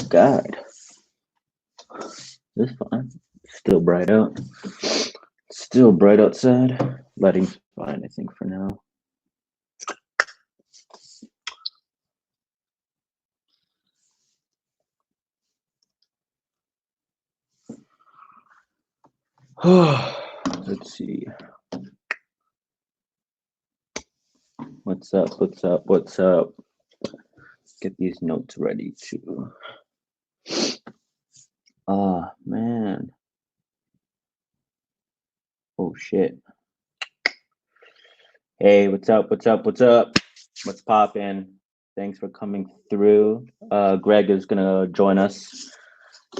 God, this is fine. Still bright out. Still bright outside. Lighting's fine, I think, for now. Let's see. What's up? What's up? What's up? Get these notes ready too. Ah, man. Oh shit. Hey, what's up? What's up? What's up? What's poppin'? Thanks for coming through. Greg is gonna join us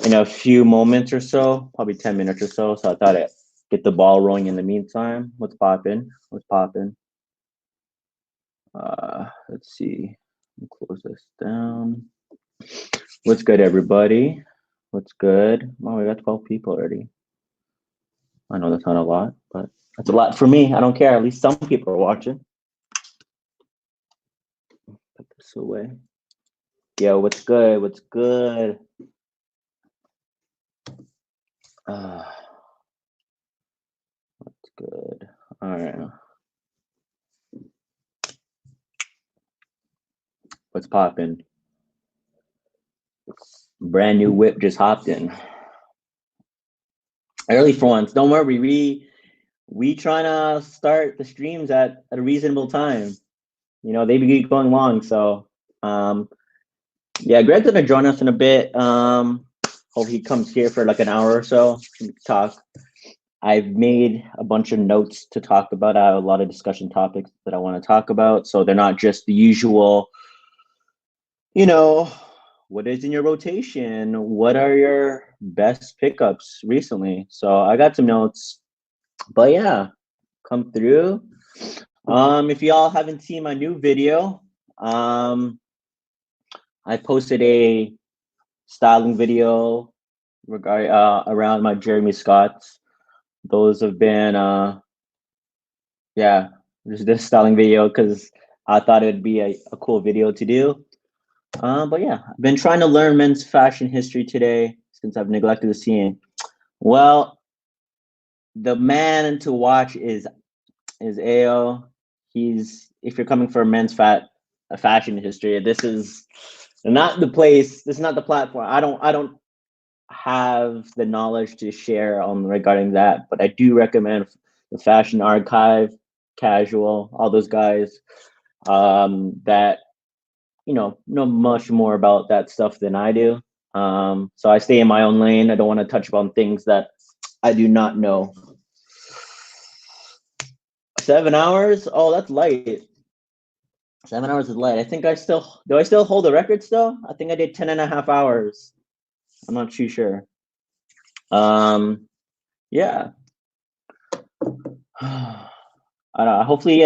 in a few moments or so, probably 10 minutes or so. So I thought I'd get the ball rolling in the meantime. What's poppin'? What's poppin'? Let's see. Close this down. What's good, everybody? What's good? Oh, we got 12 people already. I know that's not a lot, but that's a lot for me. I don't care. At least some people are watching. Put this away. Yo, what's good? What's good? What's good? All right. What's poppin'? Brand new whip just hopped in. Early for once. Don't worry. We trying to start the streams at a reasonable time. You know, they be going long. So, yeah, Greg's gonna join us in a bit. Hope he comes here for like an hour or so to talk. I've made a bunch of notes to talk about. I have a lot of discussion topics that I want to talk about. So they're not just the usual, you know, what is in your rotation? What are your best pickups recently? So I got some notes, but yeah, come through. If y'all haven't seen my new video, I posted a styling video regarding around my Jeremy Scotts. Those have been yeah, just this styling video because I thought it'd be a cool video to do. But yeah, I've been trying to learn men's fashion history today since I've neglected the scene. Well, the man to watch is Ao. He's, if you're coming for men's fashion history, this is not the place. This is not the platform. I don't have the knowledge to share on regarding that, but I do recommend the Fashion Archive, Casual, all those guys that know much more about that stuff than I do. So I stay in my own lane. I don't want to touch upon things that I do not know. 7 hours? Oh, that's light. 7 hours is light. I think I still hold the record still? I think I did 10.5 hours. I'm not too sure. Yeah. I don't know. Hopefully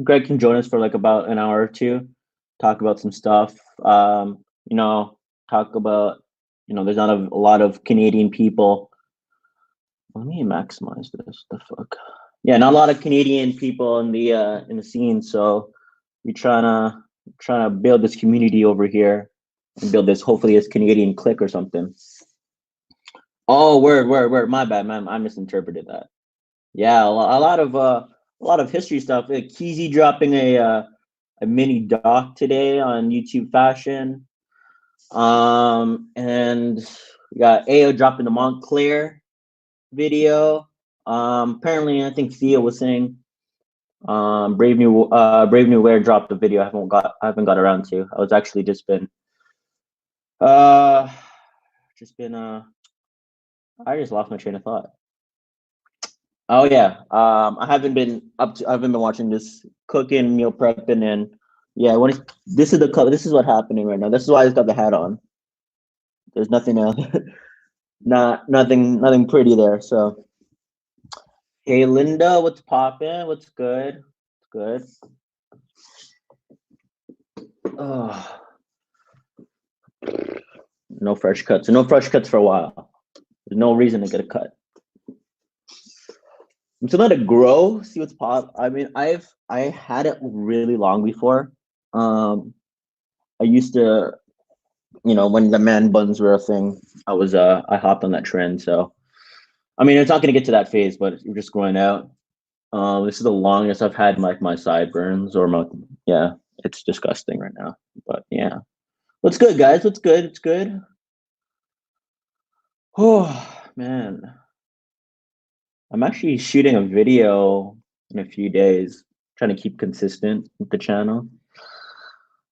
Greg can join us for like about an hour or two, talk about some stuff. Talk about, there's not a lot of Canadian people. Let me maximize this. The fuck? Yeah, not a lot of Canadian people in the scene, so we're trying to build this community over here and build this, hopefully, this Canadian clique or something. Oh, word. My bad, man. I misinterpreted that. Yeah, a lot of history stuff. Keezy dropping a mini doc today on YouTube Fashion. And we got Ao dropping the Montclair video. Apparently, I think Thea was saying Brave New Wear dropped a video. I haven't got around to. I was actually just been I just lost my train of thought. Oh yeah. I haven't been watching this cooking, meal prepping, and yeah, this is the color. This is what's happening right now. This is why I just got the hat on. There's nothing else. nothing pretty there. So hey Linda, what's poppin'? What's good? Good. Oh. No fresh cuts. No fresh cuts for a while. There's no reason to get a cut. I'm still let it grow, see what's pop. I mean, I had it really long before. I used to you know, when the man buns were a thing, I hopped on that trend. So I mean, it's not gonna get to that phase, but we're just growing out. This is the longest I've had like my sideburns or my, yeah, it's disgusting right now. But yeah. What's good, guys? What's good? It's good. Oh man. I'm actually shooting a video in a few days, trying to keep consistent with the channel.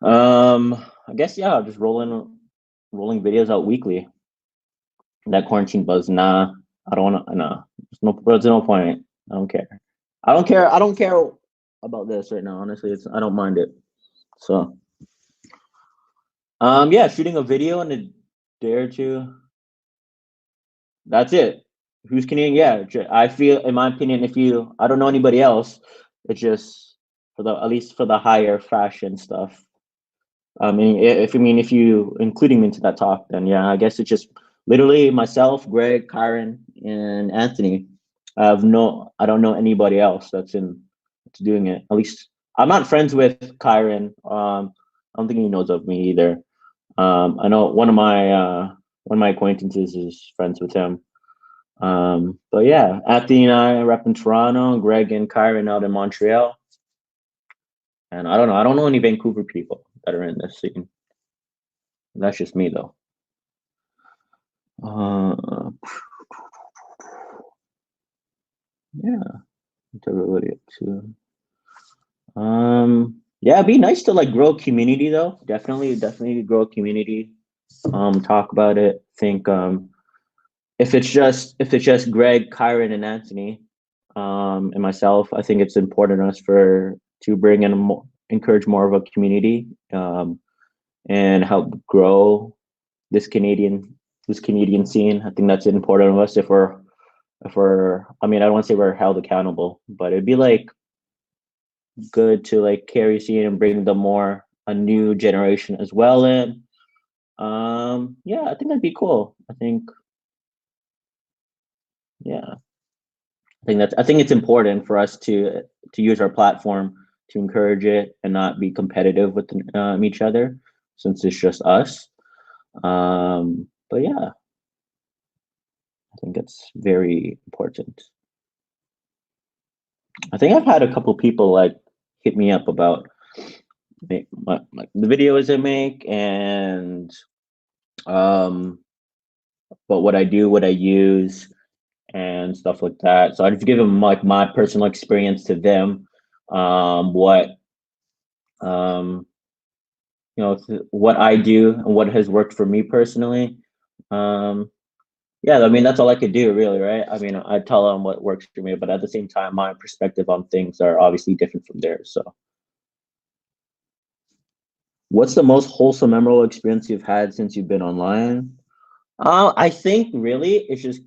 I guess yeah, just rolling videos out weekly. That quarantine buzz, nah. I don't wanna nah. There's no point. I don't care. I don't care about this right now. Honestly, I don't mind it. So yeah, shooting a video in a day or two. That's it. Who's Canadian? Yeah, I feel, in my opinion, if you, I don't know anybody else. It's just for the, at least for the higher fashion stuff. I mean, if you including me into that talk, then yeah, I guess it's just literally myself, Greg, Kyron, and Anthony. I don't know anybody else that's doing it. At least I'm not friends with Kyron. I don't think he knows of me either. I know one of my acquaintances is friends with him. But yeah, Anthony and I rep in Toronto, Greg and Kyron out in Montreal. And I don't know any Vancouver people that are in this scene. That's just me though. Yeah, really up to. Yeah, it'd be nice to like grow a community though. Definitely grow a community. Talk about it. Think if it's just Greg, Kyron, and Anthony, and myself, I think it's important us for to bring in encourage more of a community, and help grow this Canadian scene. I think that's important of us if we're, I mean, I don't want to say we're held accountable, but it'd be like good to like carry scene and bring the more a new generation as well in. Yeah, I think that'd be cool. I think, yeah, I think it's important for us to use our platform to encourage it and not be competitive with each other, since it's just us. But yeah, I think it's very important. I think I've had a couple people like hit me up about the videos I make, and um but what I do, what I use, and stuff like that. So I just give them like my personal experience to them, what um what I do and what has worked for me personally. Um, yeah, I mean that's all I could do really, right? I mean I tell them what works for me, but at the same time, my perspective on things are obviously different from theirs. So, what's the most wholesome, memorable experience you've had since you've been online? I think really it's just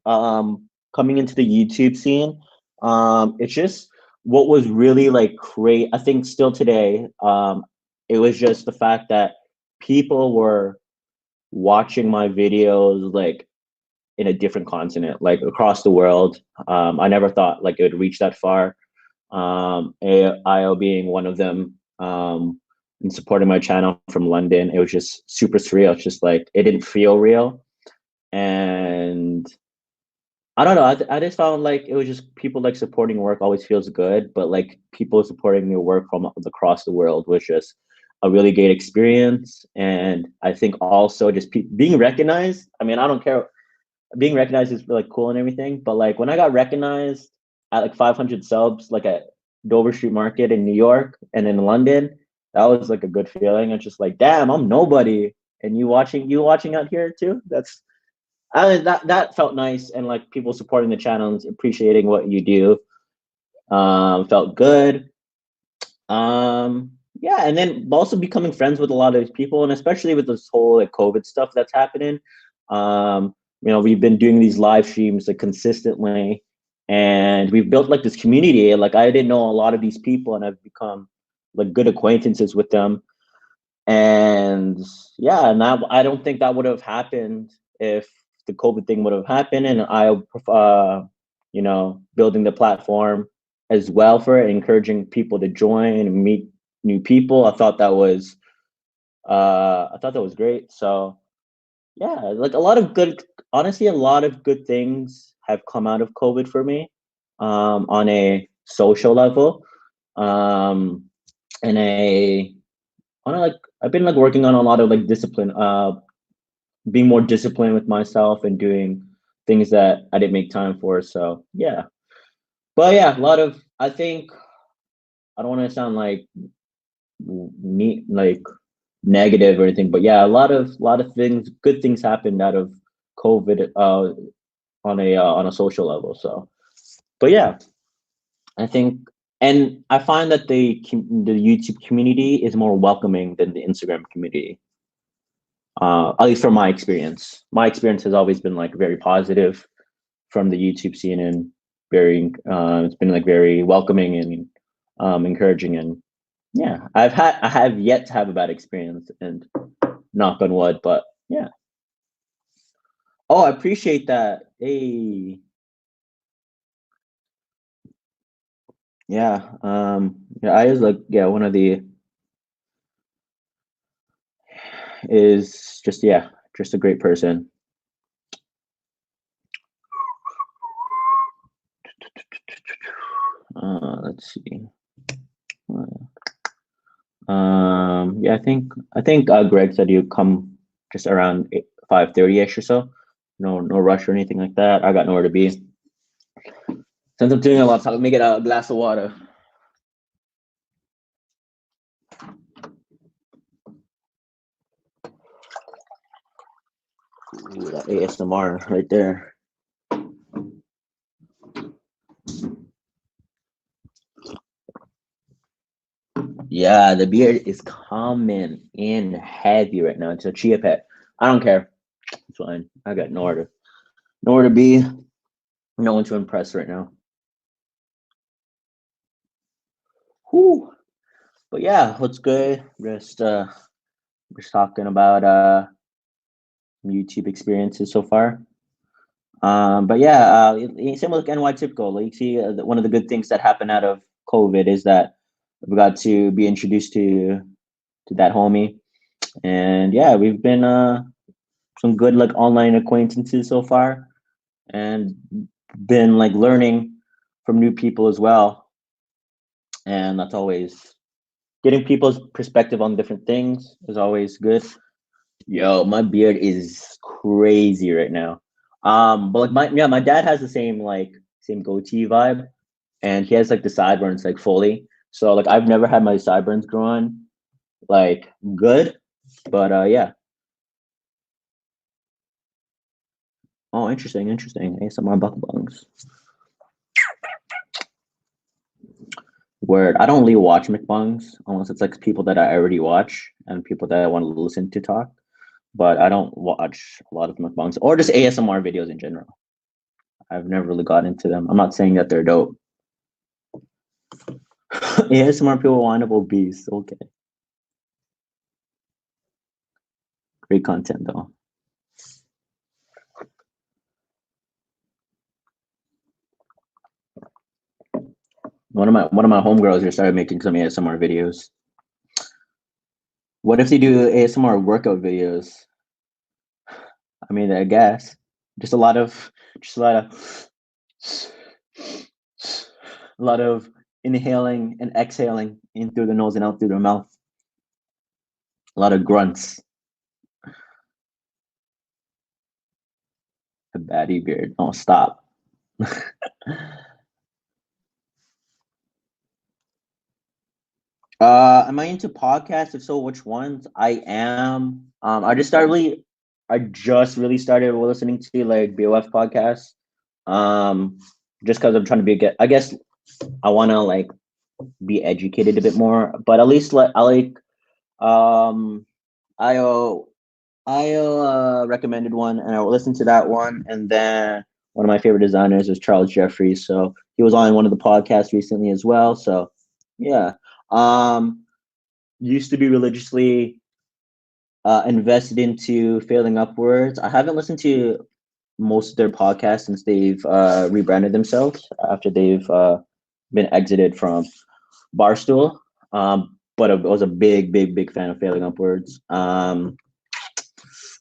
coming into the YouTube scene. It's just what was really like great. I think still today, it was just the fact that people were watching my videos like in a different continent, like across the world. I never thought like it would reach that far. IO being one of them. And supporting my channel from London, it was just super surreal. It's just like it didn't feel real, and I don't know. I just found like it was just people like supporting work always feels good, but like people supporting your work from across the world was just a really great experience. And I think also just being recognized. I mean, I don't care. Being recognized is really cool and everything, but like when I got recognized at like 500 subs, like at Dover Street Market in New York and in London, that was like a good feeling. It's just like, damn, I'm nobody, and you watching out here too. That felt nice, and like people supporting the channel and appreciating what you do, felt good. Yeah, and then also becoming friends with a lot of these people, and especially with this whole like COVID stuff that's happening. We've been doing these live streams like consistently, and we've built like this community. Like I didn't know a lot of these people, and I've become like good acquaintances with them. And yeah, and I don't think that would have happened if the COVID thing would have happened, and building the platform as well for it, encouraging people to join and meet new people. I thought that was I thought that was great. So yeah, like a lot of good, honestly, a lot of good things have come out of COVID for me, on a social level, um, and a on a, like I've been like working on a lot of like discipline, being more disciplined with myself and doing things that I didn't make time for. So yeah, but yeah, a lot of I think I don't want to sound like me like negative or anything, but yeah, a lot of things, good things happened out of COVID, on a social level. So, but yeah, I think, and I find that the YouTube community is more welcoming than the Instagram community. At least from my experience. My experience has always been like very positive from the YouTube scene, and very it's been like very welcoming and encouraging. And yeah, I have yet to have a bad experience, and knock on wood, but yeah. Oh, I appreciate that. Hey, yeah. Yeah, I was like, yeah, one of the is just, yeah, just a great person. Let's see. Yeah, I think Greg said you come just around 5:30ish or so. No rush or anything like that. I got nowhere to be. Since I'm doing a lot of talking, let me get a glass of water. Ooh, that ASMR right there. Yeah, the beard is coming in heavy right now. It's a chia pet. I don't care. It's fine. I got nowhere to be. No one to impress right now. Whew. But yeah, what's good? Just talking about YouTube experiences so far. But yeah, same with NY Typical. Like, see, one of the good things that happened out of COVID is that we got to be introduced to that homie, and yeah, we've been some good like online acquaintances so far, and been like learning from new people as well, and that's always getting people's perspective on different things is always good. Yo, my beard is crazy right now. But like my dad has the same goatee vibe, and he has like the sideburns like fully. So like I've never had my sideburns grow on like good, but yeah. Oh, interesting. ASMR buckbangs. Word. I don't really watch mukbangs unless it's like people that I already watch and people that I want to listen to talk. But I don't watch a lot of mukbangs or just ASMR videos in general. I've never really got into them. I'm not saying that they're dope. ASMR people wind up obese. Okay. Great content though. One of my homegirls just started making some ASMR videos. What if they do ASMR workout videos? I mean, I guess just a lot of just a lot of inhaling and exhaling in through the nose and out through the mouth. A lot of grunts. A baddie beard. Oh, stop. Am I into podcasts? If so, which ones? I am. I just really started listening to like BOF podcasts. Um, just because I'm trying to I guess I want to like be educated a bit more, but at least like I like um IO IO recommended one, and I listened to that one, and then one of my favorite designers is Charles Jeffries, so he was on one of the podcasts recently as well. So yeah, used to be religiously invested into Failing Upwards. I haven't listened to most of their podcasts since they've rebranded themselves after they've been exited from Barstool. but I was a big fan of Failing Upwards.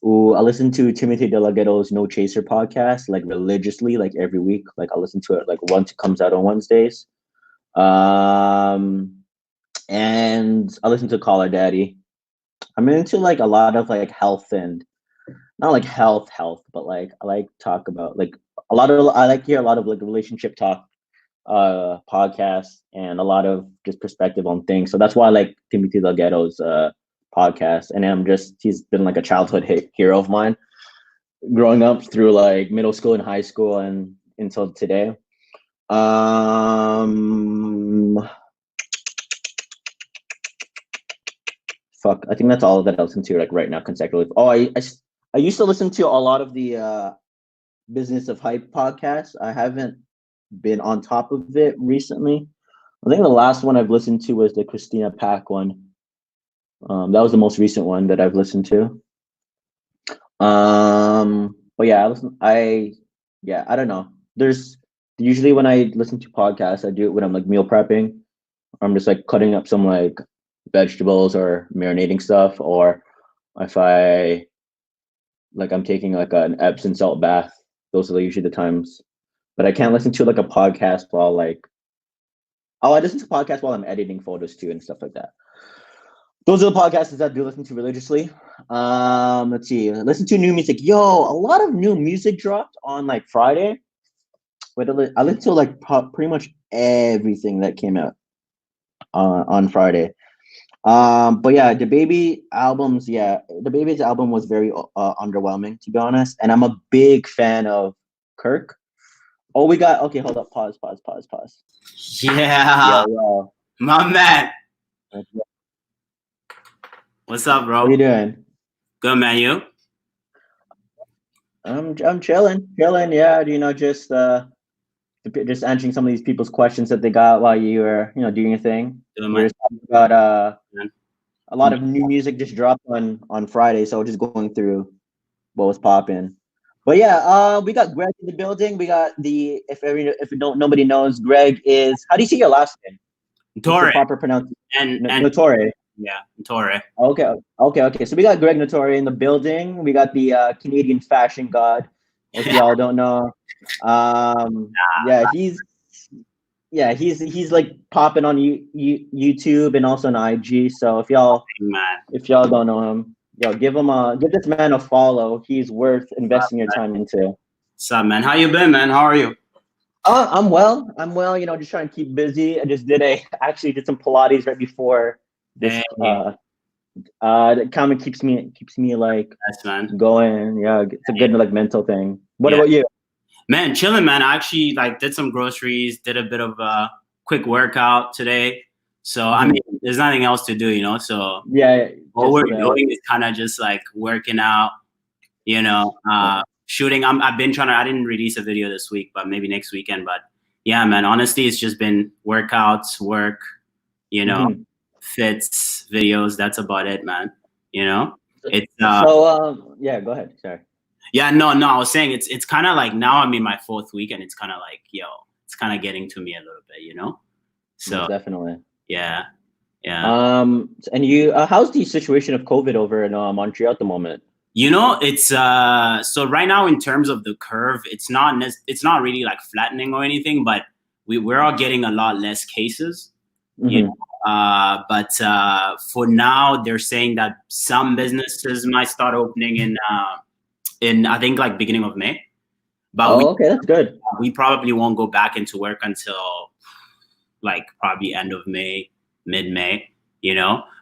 Ooh, I listen to Timothy DeLaGhetto's No Chaser podcast like religiously, like every week. Like I listen to it like once it comes out on Wednesdays. And I listen to Call Her Daddy. I'm into like a lot of like health and not like health, but like I like talk about like I like to hear a lot of like relationship talk podcasts and a lot of just perspective on things. So that's why I like Timothy DeLaGhetto's podcast. And he's been like a childhood hero of mine growing up through like middle school and high school and until today. Fuck, I think that's all that I listen to like right now consecutively. Oh, I used to listen to a lot of the Business of Hype podcast. I haven't been on top of it recently. I think the last one I've listened to was the Christina Pack one. That was the most recent one that I've listened to. But yeah, I don't know. There's usually when I listen to podcasts, I do it when I'm like meal prepping. I'm just like cutting up some like vegetables or marinating stuff, or if I'm taking like an Epsom salt bath. Those are usually the times. But I can't listen to like a podcast while like I listen to podcasts while I'm editing photos too and stuff like that. Those are the podcasts that I do listen to religiously. Let's see. Listen to new music. Yo, a lot of new music dropped on like Friday. But I listened to like pretty much everything that came out on Friday. But yeah, the Baby's album was very underwhelming, to be honest. And I'm a big fan of Kirk. Oh, okay, hold up, pause. Yeah. Yo. My man. What's up, bro? What are you doing? Good, man. You? I'm chilling. Yeah, just answering some of these people's questions that they got while you were, doing your thing. We're just talking about a lot of new music just dropped on Friday, so we're just going through what was popping. But yeah, we got Greg in the building. We got nobody knows, Greg is, how do you say your last name? Ntore. Proper pronunciation. And Ntore. Yeah, Ntore. Okay. So we got Greg Ntore in the building. We got the Canadian fashion god, if y'all don't know. He's like popping on YouTube and also on IG. So if y'all don't know him, give this man a follow. He's worth investing your time into. What's up, man? How you been, man? How are you? I'm well. Just trying to keep busy. I just actually did some Pilates right before this. That kind of keeps me like going. Yeah, it's a good like mental thing. What about you? Man, chilling, man. I actually like did some groceries, did a bit of a quick workout today. So I mean, there's nothing else to do, So what we're doing is kind of just like working out, shooting. I've been trying to. I didn't release a video this week, but maybe next weekend. But yeah, man. Honestly, it's just been workouts, work, fits, videos. That's about it, man. It's yeah. Go ahead. Sorry. Yeah, no. I was saying it's kind of like now I'm in my 4th week, and it's kind of like it's kind of getting to me a little bit, So definitely. Yeah. And you, how's the situation of COVID over in Montreal at the moment? It's so right now in terms of the curve, it's not really like flattening or anything, but we're all getting a lot less cases. But for now, they're saying that some businesses might start opening in I think like beginning of May. But okay, that's good. We probably won't go back into work until like probably end of May, mid-May,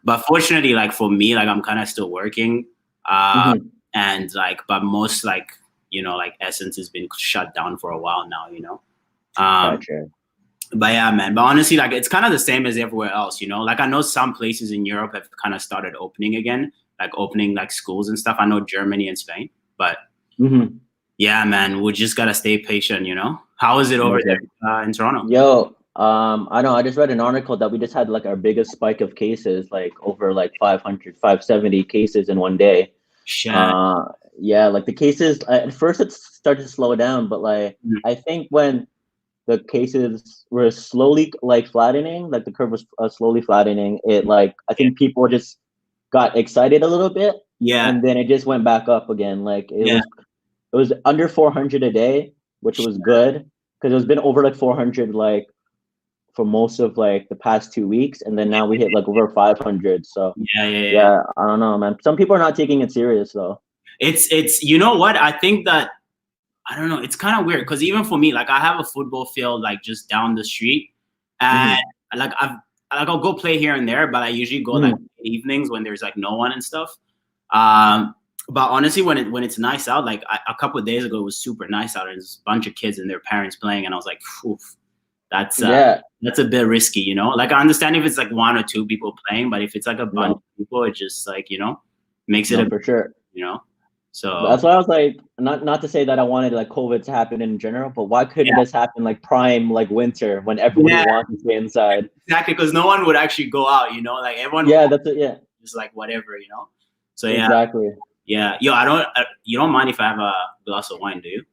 But fortunately, like for me, like I'm kind of still working. And like, but most like, like SSENSE has been shut down for a while now, Gotcha. But yeah, man, but honestly, like it's kind of the same as everywhere else, like I know some places in Europe have kind of started opening again, like opening like schools and stuff. I know Germany and Spain, but yeah, man, we just got to stay patient, How is it over there in Toronto? Yo, I know, I just read an article that we just had like our biggest spike of cases, like over like 570 cases in one day. Shit. Yeah, like the cases at first it started to slow down, but like I think when the cases were slowly like flattening, like the curve was slowly flattening. It like I think people just got excited a little bit, Yeah. and then it just went back up again. Like it was under 400 a day, which was good because it was been over like 400 like for most of like the past 2 weeks, and then now we hit like over 500. So Yeah. I don't know, man. Some people are not taking it serious though. It's you know what? I think that I don't know. It's kind of weird because even for me, like I have a football field like just down the street, and like I'll go play here and there, but I usually go like evenings when there's like no one and stuff. But honestly, when it's nice out, like a couple of days ago, it was super nice out, and there's a bunch of kids and their parents playing, and I was like, "Oof, that's a bit risky," you know. Like I understand if it's like one or two people playing, but if it's like a bunch of people, it just like makes it for sure. So that's why I was like, not to say that I wanted like COVID to happen in general, but why couldn't this happen like prime like winter when everybody wants to stay inside? Exactly, because no one would actually go out, like everyone. That's it. Just like whatever, So exactly. Yeah, yo, you don't mind if I have a glass of wine, do you?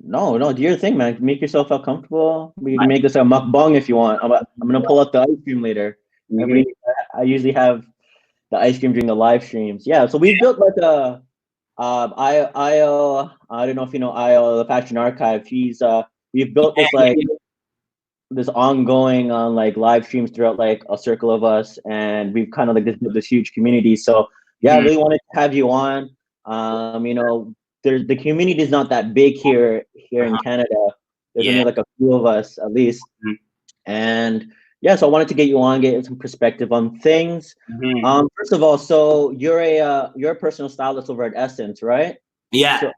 No, do your thing, man. Make yourself feel comfortable. We can make this a mukbang if you want. I'm gonna pull out the ice cream later. I usually have the ice cream during the live streams. Yeah, so we built like a I don't know if you know IO, the Fashion Archive. We've built this like this ongoing on like live streams throughout like a circle of us, and we've kind of like this huge community. So I really wanted to have you on. The community is not that big here in Canada. There's only like a few of us at least, and so I wanted to get you on, get some perspective on things. First of all, so you're a personal stylist over at SSENSE, right? Yeah.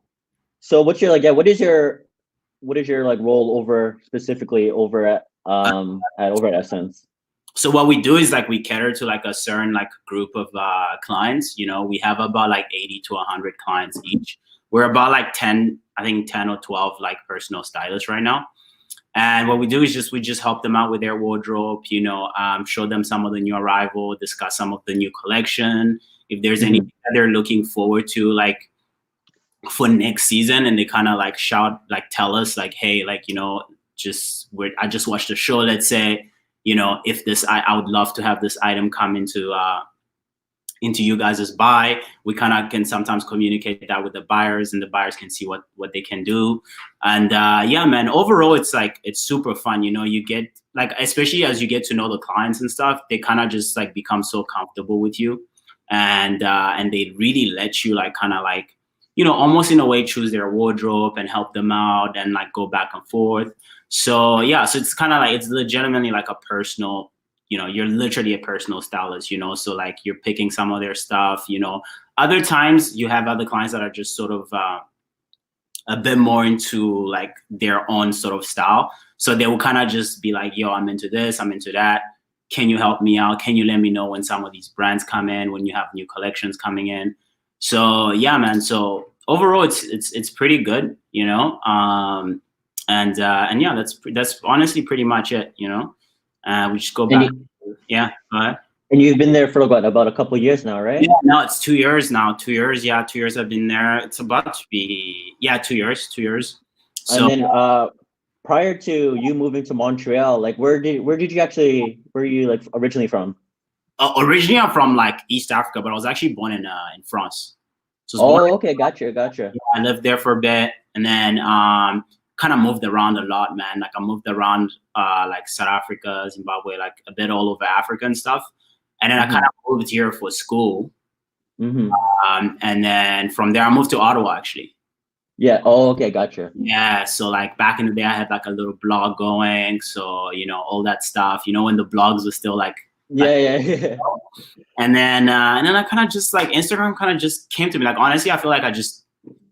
So what's your what is your like role specifically over at SSENSE? So what we do is like we cater to like a certain like group of clients. We have about like 80 to 100 clients each. We're about like 10 or 12 like personal stylists right now. And what we do is we just help them out with their wardrobe, show them some of the new arrival, discuss some of the new collection. If there's anything that they're looking forward to, like for next season, and they kind of like tell us like, hey, like, I just watched the show, let's say, if I would love to have this item come into you guys' buy. We kind of can sometimes communicate that with the buyers, and the buyers can see what they can do. And man, overall it's super fun. You get like, especially as you get to know the clients and stuff, they kind of just like become so comfortable with you, and they really let you like kind of like almost in a way choose their wardrobe and help them out and like go back and forth. So so it's kind of like, it's legitimately like a personal, you're literally a personal stylist, so like you're picking some of their stuff. Other times you have other clients that are just sort of a bit more into like their own sort of style. So they will kind of just be like, yo, I'm into this, I'm into that. Can you help me out? Can you let me know when some of these brands come in, when you have new collections coming in? So man. So overall, it's pretty good, and that's honestly pretty much it, we just go back. Go ahead. And you've been there for about a couple of years now, right? Yeah, no, it's 2 years now. 2 years, 2 years I've been there. It's about to be 2 years. 2 years. So, and then prior to you moving to Montreal, like where are you like originally from? Originally I'm from like East Africa, but I was actually born in France. So okay, gotcha. Yeah, I lived there for a bit, and then kind of moved around a lot, man. Like I moved around like South Africa, Zimbabwe, like a bit all over Africa and stuff. And then I kind of moved here for school. And then from there I moved to Ottawa actually. Yeah. Oh, okay, gotcha. Yeah. So like back in the day I had like a little blog going. So, all that stuff, when the blogs were still like, yeah. And then I kind of just like Instagram kind of just came to me. Like honestly, I feel like I just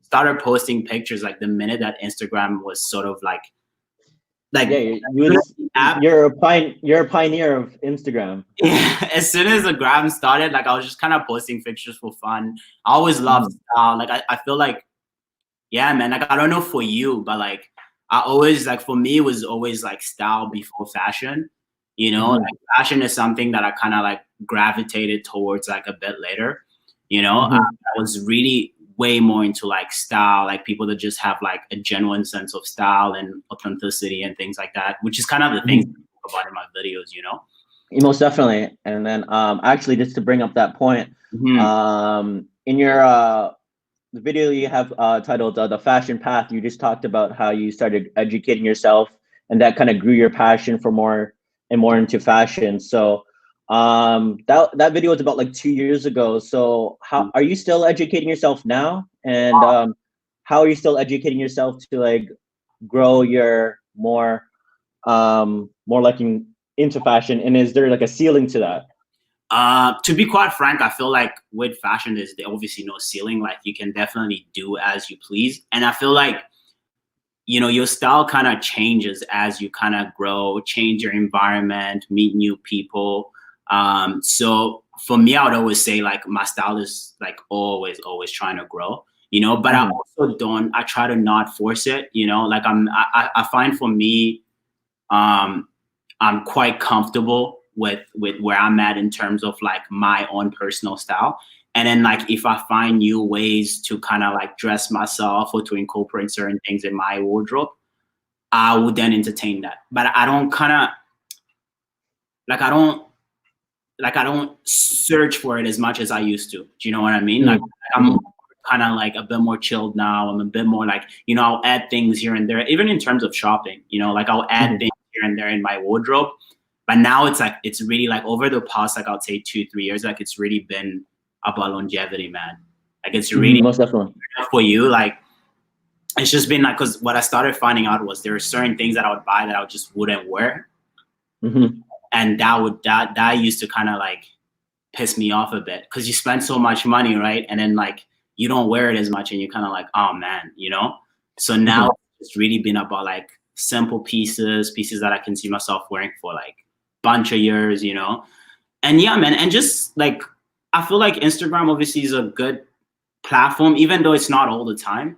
started posting pictures like the minute that Instagram was sort of like you're a pioneer of Instagram. Yeah, as soon as the gram started, like I was just kind of posting pictures for fun. I always loved style. Like I feel like, man, like I don't know for you, but like I always like, for me it was always like style before fashion. Like fashion is something that I kind of like gravitated towards like a bit later. I was really way more into like style, like people that just have like a genuine sense of style and authenticity and things like that, which is kind of the things I talk about in my videos, you know? Most definitely. And then actually, just to bring up that point, in your the video you have titled The Fashion Path, you just talked about how you started educating yourself and that kind of grew your passion for more and more into fashion. So that video was about like 2 years ago. So how are you still educating yourself now? And how are you still educating yourself to like grow your more like into fashion? And is there like a ceiling to that? To be quite frank, I feel like with fashion, there's obviously no ceiling. Like you can definitely do as you please. And I feel like, you know, your style kind of changes as you kind of grow, change your environment, meet new people. So for me, I would always say like my style is like always trying to grow, you know, but I also I try to not force it, you know, like I find for me, I'm quite comfortable with where I'm at in terms of like my own personal style. And then like if I find new ways to kind of like dress myself or to incorporate certain things in my wardrobe, I would then entertain that. But I don't search for it as much as I used to. Do you know what I mean? Like I'm kind of like a bit more chilled now. I'm a bit more like, you know, I'll add things here and there, even in terms of shopping, you know, like I'll add things here and there in my wardrobe. But now it's like, it's really like over the past, like I'll say 2-3 years, like it's really been about longevity, man. Like it's really most definitely for you. Like it's just been like, cause what I started finding out was there are certain things that I would buy that I just wouldn't wear. And that used to kind of like piss me off a bit. Cause you spend so much money, right? And then like, you don't wear it as much and you're kind of like, oh man, you know? So now it's really been about like simple pieces that I can see myself wearing for like bunch of years, you know? And yeah, man, and just like I feel like Instagram obviously is a good platform, even though it's not all the time.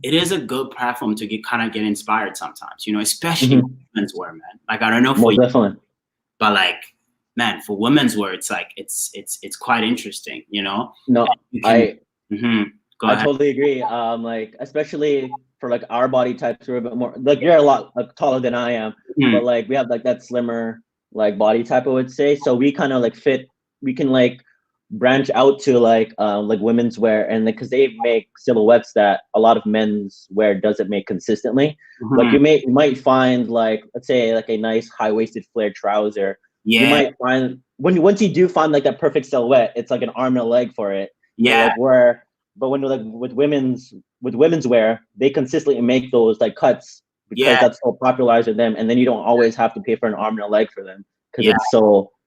It is a good platform to get inspired sometimes, you know, especially women's wear, man. Like I don't know for you, but like, man, for women's wear, it's like it's quite interesting, you know? No, I I totally agree. Like especially for like our body types, we're a bit more like you're a lot like taller than I am, but like we have like that slimmer like body type, I would say. So we kind of like we can like branch out to like women's wear, and like because they make silhouettes that a lot of men's wear doesn't make consistently. Like you might find like, let's say like a nice high-waisted flared trouser. You might find once you do find like that perfect silhouette, it's like an arm and a leg for it. But when like with women's wear, they consistently make those like cuts because that's so popularized with them, and then you don't always have to pay for an arm and a leg for them because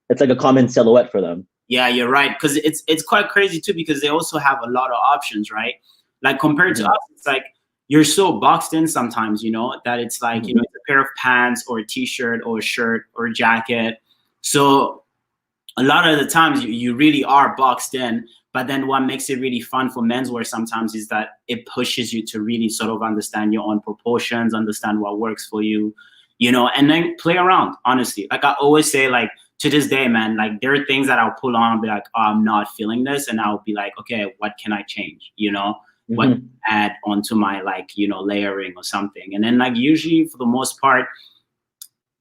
it's like a common silhouette for them. Yeah, you're right, because it's quite crazy too, because they also have a lot of options, right? Like compared to us, it's like you're so boxed in sometimes, you know, that it's like you know, it's a pair of pants or a t-shirt or a shirt or a jacket. So a lot of the times you really are boxed in. But then what makes it really fun for menswear sometimes is that it pushes you to really sort of understand your own proportions, understand what works for you, you know, and then play around, honestly. Like I always say, like to this day, man, like there are things that I'll pull on and be like, oh, I'm not feeling this. And I'll be like, okay, what can I change? You know, what can I add onto my like, you know, layering or something. And then like usually for the most part,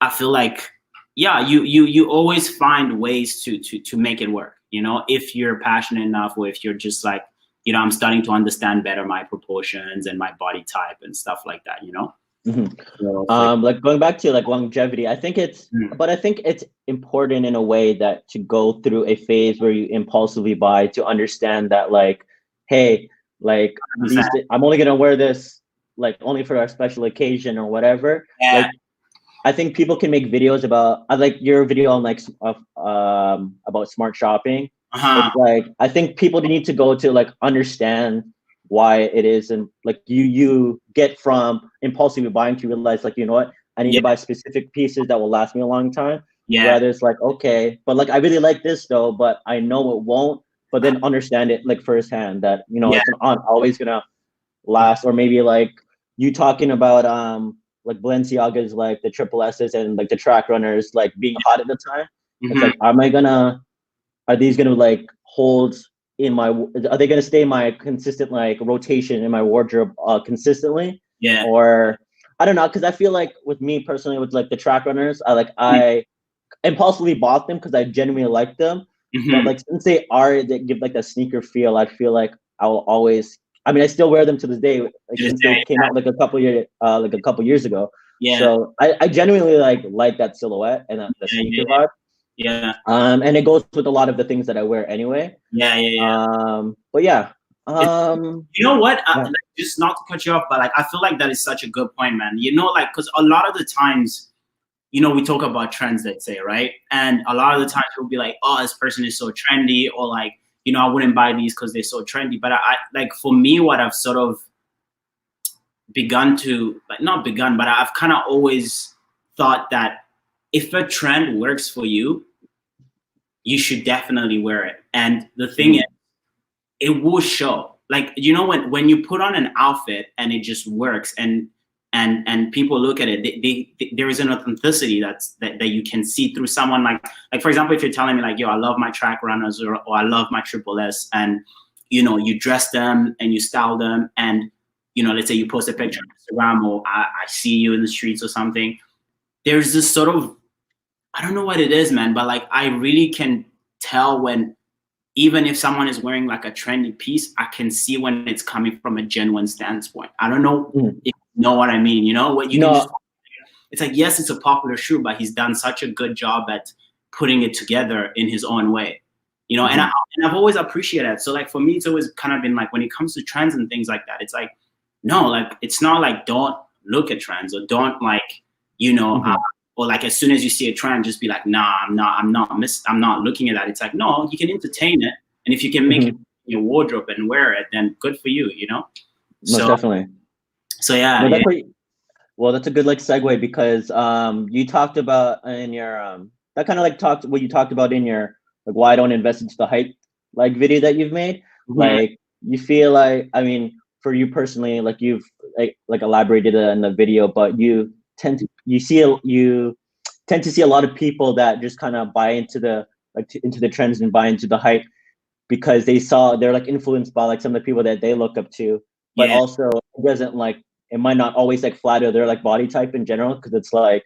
I feel like, yeah, you always find ways to make it work, you know, if you're passionate enough, or if you're just like, you know, I'm starting to understand better my proportions and my body type and stuff like that, you know? So, like going back to like longevity, I think it's important in a way that to go through a phase where you impulsively buy to understand that like, hey, like I'm only gonna wear this like only for a special occasion or whatever. Like I think people can make videos about, I like your video on like about smart shopping. It's like I think people need to go to like understand why it is, and like you get from impulsively buying to realize like, you know what, I need to buy specific pieces that will last me a long time. Rather it's like, okay, but like I really like this though, but I know it won't. But then understand it like firsthand that, you know, it's not always gonna last. Or maybe like you talking about like Balenciaga's like the triple S's and like the track runners like being hot at the time. It's like, are these gonna like hold in my, are they gonna stay in my consistent like rotation in my wardrobe consistently? Yeah. Or I don't know, because I feel like with me personally, with like the track runners, I impulsively bought them because I genuinely like them. But like since they give like that sneaker feel, I feel like I will always. I mean, I still wear them to this day, like since they came out like a couple years ago. Yeah. So I genuinely like that silhouette and the sneaker vibe. Yeah. And it goes with a lot of the things that I wear anyway. Yeah. But yeah. You know what? Like, just not to cut you off, but like I feel like that is such a good point, man. You know, like because a lot of the times, you know, we talk about trends, let's say, right? And a lot of the times we'll be like, oh, this person is so trendy, or like, you know, I wouldn't buy these because they're so trendy. But I like, for me, what I've sort of begun to, like not begun, but I've kind of always thought that if a trend works for you, you should definitely wear it. And the thing is, it will show. Like, you know, when you put on an outfit and it just works and people look at it, there is an authenticity that you can see through someone like for example, if you're telling me like, yo, I love my track runners or I love my Triple S, and you know, you dress them and you style them, and you know, let's say you post a picture on Instagram, or I see you in the streets or something, there's this sort of, I don't know what it is, man, but like I really can tell when, even if someone is wearing like a trendy piece, I can see when it's coming from a genuine standpoint. I don't know if you know what I mean. You know what you can just, it's like, yes, it's a popular shoe, but he's done such a good job at putting it together in his own way. You know, and I've always appreciated it. So like for me, it's always kind of been like, when it comes to trends and things like that, it's like, no, like it's not like don't look at trends, or don't like, you know, or like as soon as you see a trend, just be like, nah, I'm not looking at that. It's like, no, you can entertain it, and if you can make it in your wardrobe and wear it, then good for you, you know. Most definitely. So yeah. Well, that's a good like segue, because you talked about in your that kind of like what you talked about in your like why I don't invest into the hype like video that you've made. Like you feel like, I mean, for you personally, like you've like elaborated in the video, but you tend to see a lot of people that just kind of buy into the into the trends and buy into the hype because they're like influenced by like some of the people that they look up to, but also it doesn't like, it might not always like flatter their like body type in general, because it's like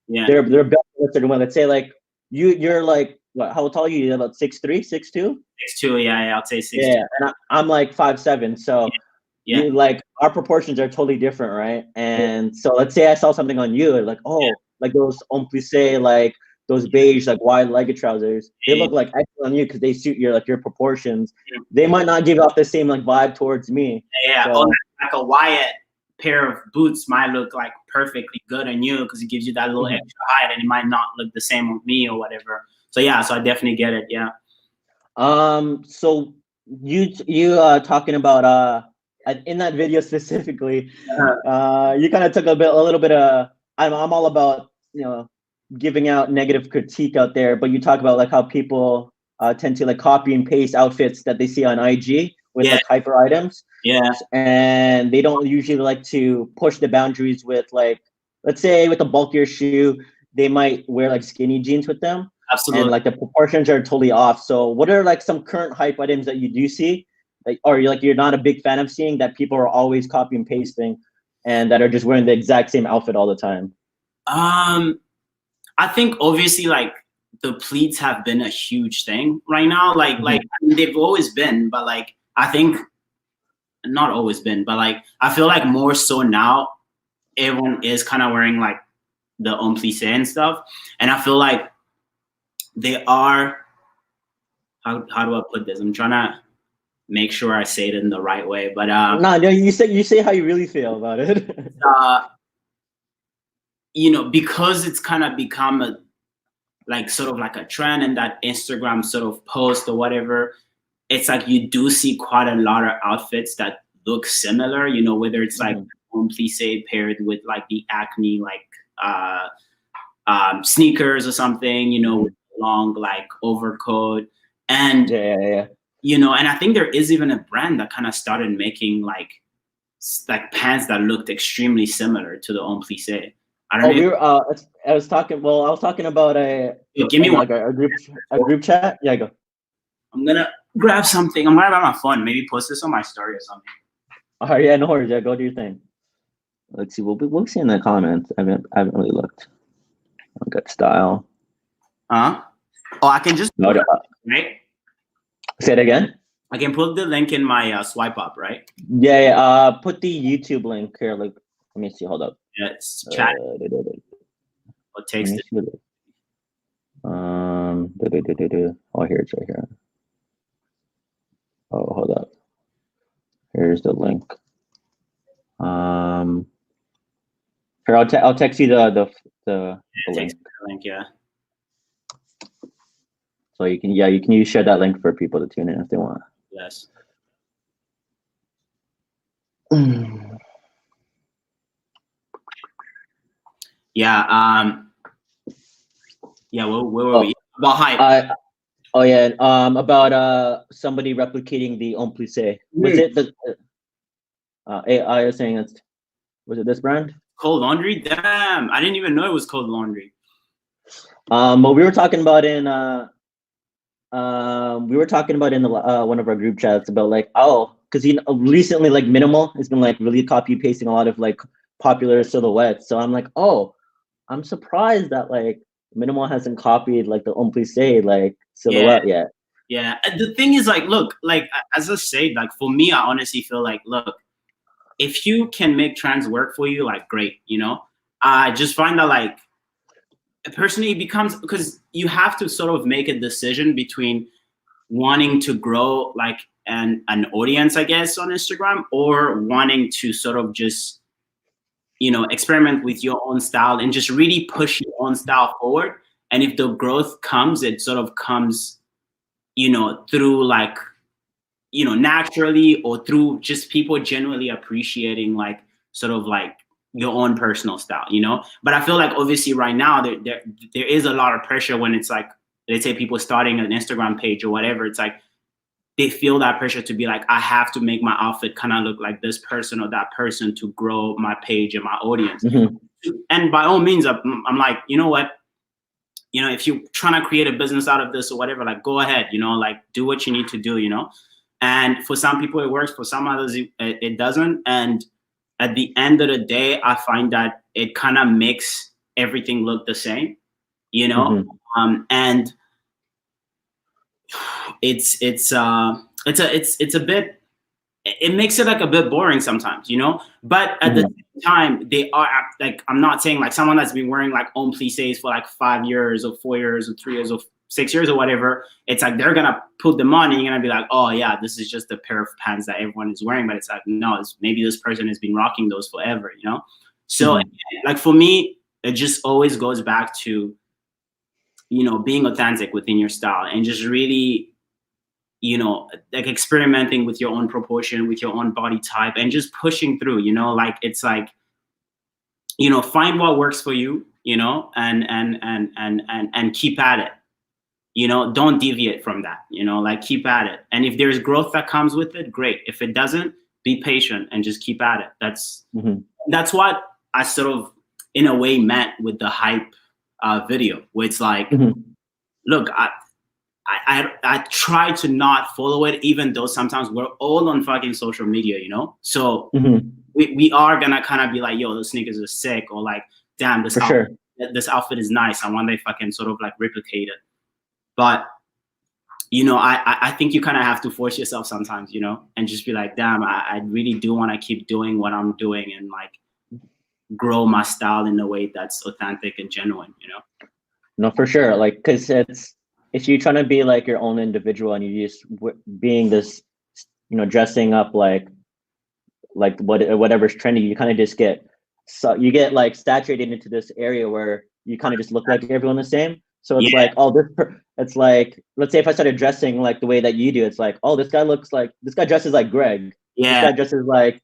they're built in a certain way. Let's say like you're like, what, how tall are you? You're about 6'3", 6'2"? 6'2", yeah, I'll say 6'2". Yeah, and I'm like 5'7", so you, like our proportions are totally different, right? And so let's say I saw something on you, like, oh, like those en plissé, like those beige, like wide legged trousers, they look like excellent on you because they suit your like your proportions. They might not give off the same like vibe towards me. So, like a Wyatt pair of boots might look like perfectly good on you because it gives you that little extra height, and it might not look the same on me or whatever. So yeah, so I definitely get it. Yeah. So you talking about in that video specifically, you kind of took a little bit of, I'm all about, you know, giving out negative critique out there, but you talk about like how people tend to like copy and paste outfits that they see on IG with like hyper items. Yeah. And they don't usually like to push the boundaries with, like, let's say with a bulkier shoe, they might wear like skinny jeans with them. Absolutely. And like the proportions are totally off. So what are like some current hype items that you do see, like, or you're not a big fan of seeing, that people are always copy and pasting and that are just wearing the exact same outfit all the time? I think obviously like the pleats have been a huge thing right now. Like I mean, they've always been, but like I think not always been, but like I feel like more so now everyone is kind of wearing like the en plissé and stuff, and I feel like they are, how do I put this? I'm trying to make sure I say it in the right way, but no, you say how you really feel about it. You know, because it's kind of become a like sort of like a trend, and that Instagram sort of post or whatever, it's like you do see quite a lot of outfits that look similar, you know, whether it's like en plissé paired with like the Acne like sneakers or something, you know, with a long like overcoat, and you know, and I think there is even a brand that kind of started making like pants that looked extremely similar to the en plissé. I don't know. I was talking about give me one. Like a group chat. Yeah, go. I'm gonna grab something. I'm grabbing my phone. Maybe post this on my story or something. Oh yeah, no worries. Yeah, go do your thing. Let's see. We'll see in the comments. I haven't really looked. Good style. Oh, I can just right. Say it again. I can put the link in my swipe up, right? Yeah. Put the YouTube link here. Like, let me see. Hold up. Yeah, it's chat. Or text it. Oh, here it's right here. Oh, hold up. Here's the link. Here, I'll text you the link. Yeah. So you can share that link for people to tune in if they want. Yes. Yeah. Yeah. Where were we? About hype. About somebody replicating the Homme Plissé. Was it the AI was saying it's, was it this brand? Cold Laundry? Damn, I didn't even know it was Cold Laundry. But we were talking about in the one of our group chats about like, because recently like Minimal has been like really copy pasting a lot of like popular silhouettes. So I'm like, I'm surprised that like Minimal hasn't copied like the Homme Plissé like silhouette yet. Yeah, the thing is like, look, like as I say, like for me, I honestly feel like, look, if you can make trends work for you, like great, you know. I just find that like personally it becomes, because you have to sort of make a decision between wanting to grow like an audience, I guess, on Instagram, or wanting to sort of just, you know, experiment with your own style and just really push your own style forward. And if the growth comes, it sort of comes, you know, through like, you know, naturally, or through just people genuinely appreciating like sort of like your own personal style, you know. But I feel like obviously right now there is a lot of pressure when it's like, let's say people starting an Instagram page or whatever, it's like they feel that pressure to be like, I have to make my outfit kind of look like this person or that person to grow my page and my audience. And by all means, I'm like, you know what, you know, if you're trying to create a business out of this or whatever, like go ahead, you know, like do what you need to do, you know. And for some people it works, for some others it doesn't. And at the end of the day, I find that it kind of makes everything look the same, you know. And it's a bit, it makes it like a bit boring sometimes, you know. But at the same time, they are like, I'm not saying like someone that's been wearing like Homme Plissés for like 5 years or 4 years or 3 years or 6 years or whatever, it's like they're gonna put them on and you're gonna be like, oh yeah, this is just a pair of pants that everyone is wearing. But it's like, no, maybe this person has been rocking those forever, you know. So like for me, it just always goes back to, you know, being authentic within your style and just really, you know, like experimenting with your own proportion, with your own body type, and just pushing through, you know. Like it's like, you know, find what works for you, you know, and keep at it, you know. Don't deviate from that, you know, like keep at it. And if there's growth that comes with it, great. If it doesn't, be patient and just keep at it. That's what I sort of in a way meant with the hype video, where it's like, look, I try to not follow it, even though sometimes we're all on fucking social media, you know? So we are gonna kind of be like, yo, those sneakers are sick, or like, damn, this outfit is nice. I wonder if I can sort of like replicate it. But, you know, I think you kind of have to force yourself sometimes, you know, and just be like, damn, I really do want to keep doing what I'm doing and like grow my style in a way that's authentic and genuine, you know? No, for sure. Like, because if you're trying to be like your own individual and you just being this, you know, dressing up like whatever's trending, you kind of just get like saturated into this area where you kind of just look like everyone the same. So it's like, it's like, let's say if I started dressing like the way that you do, it's like, oh, this guy dresses like Gregg. This guy dresses like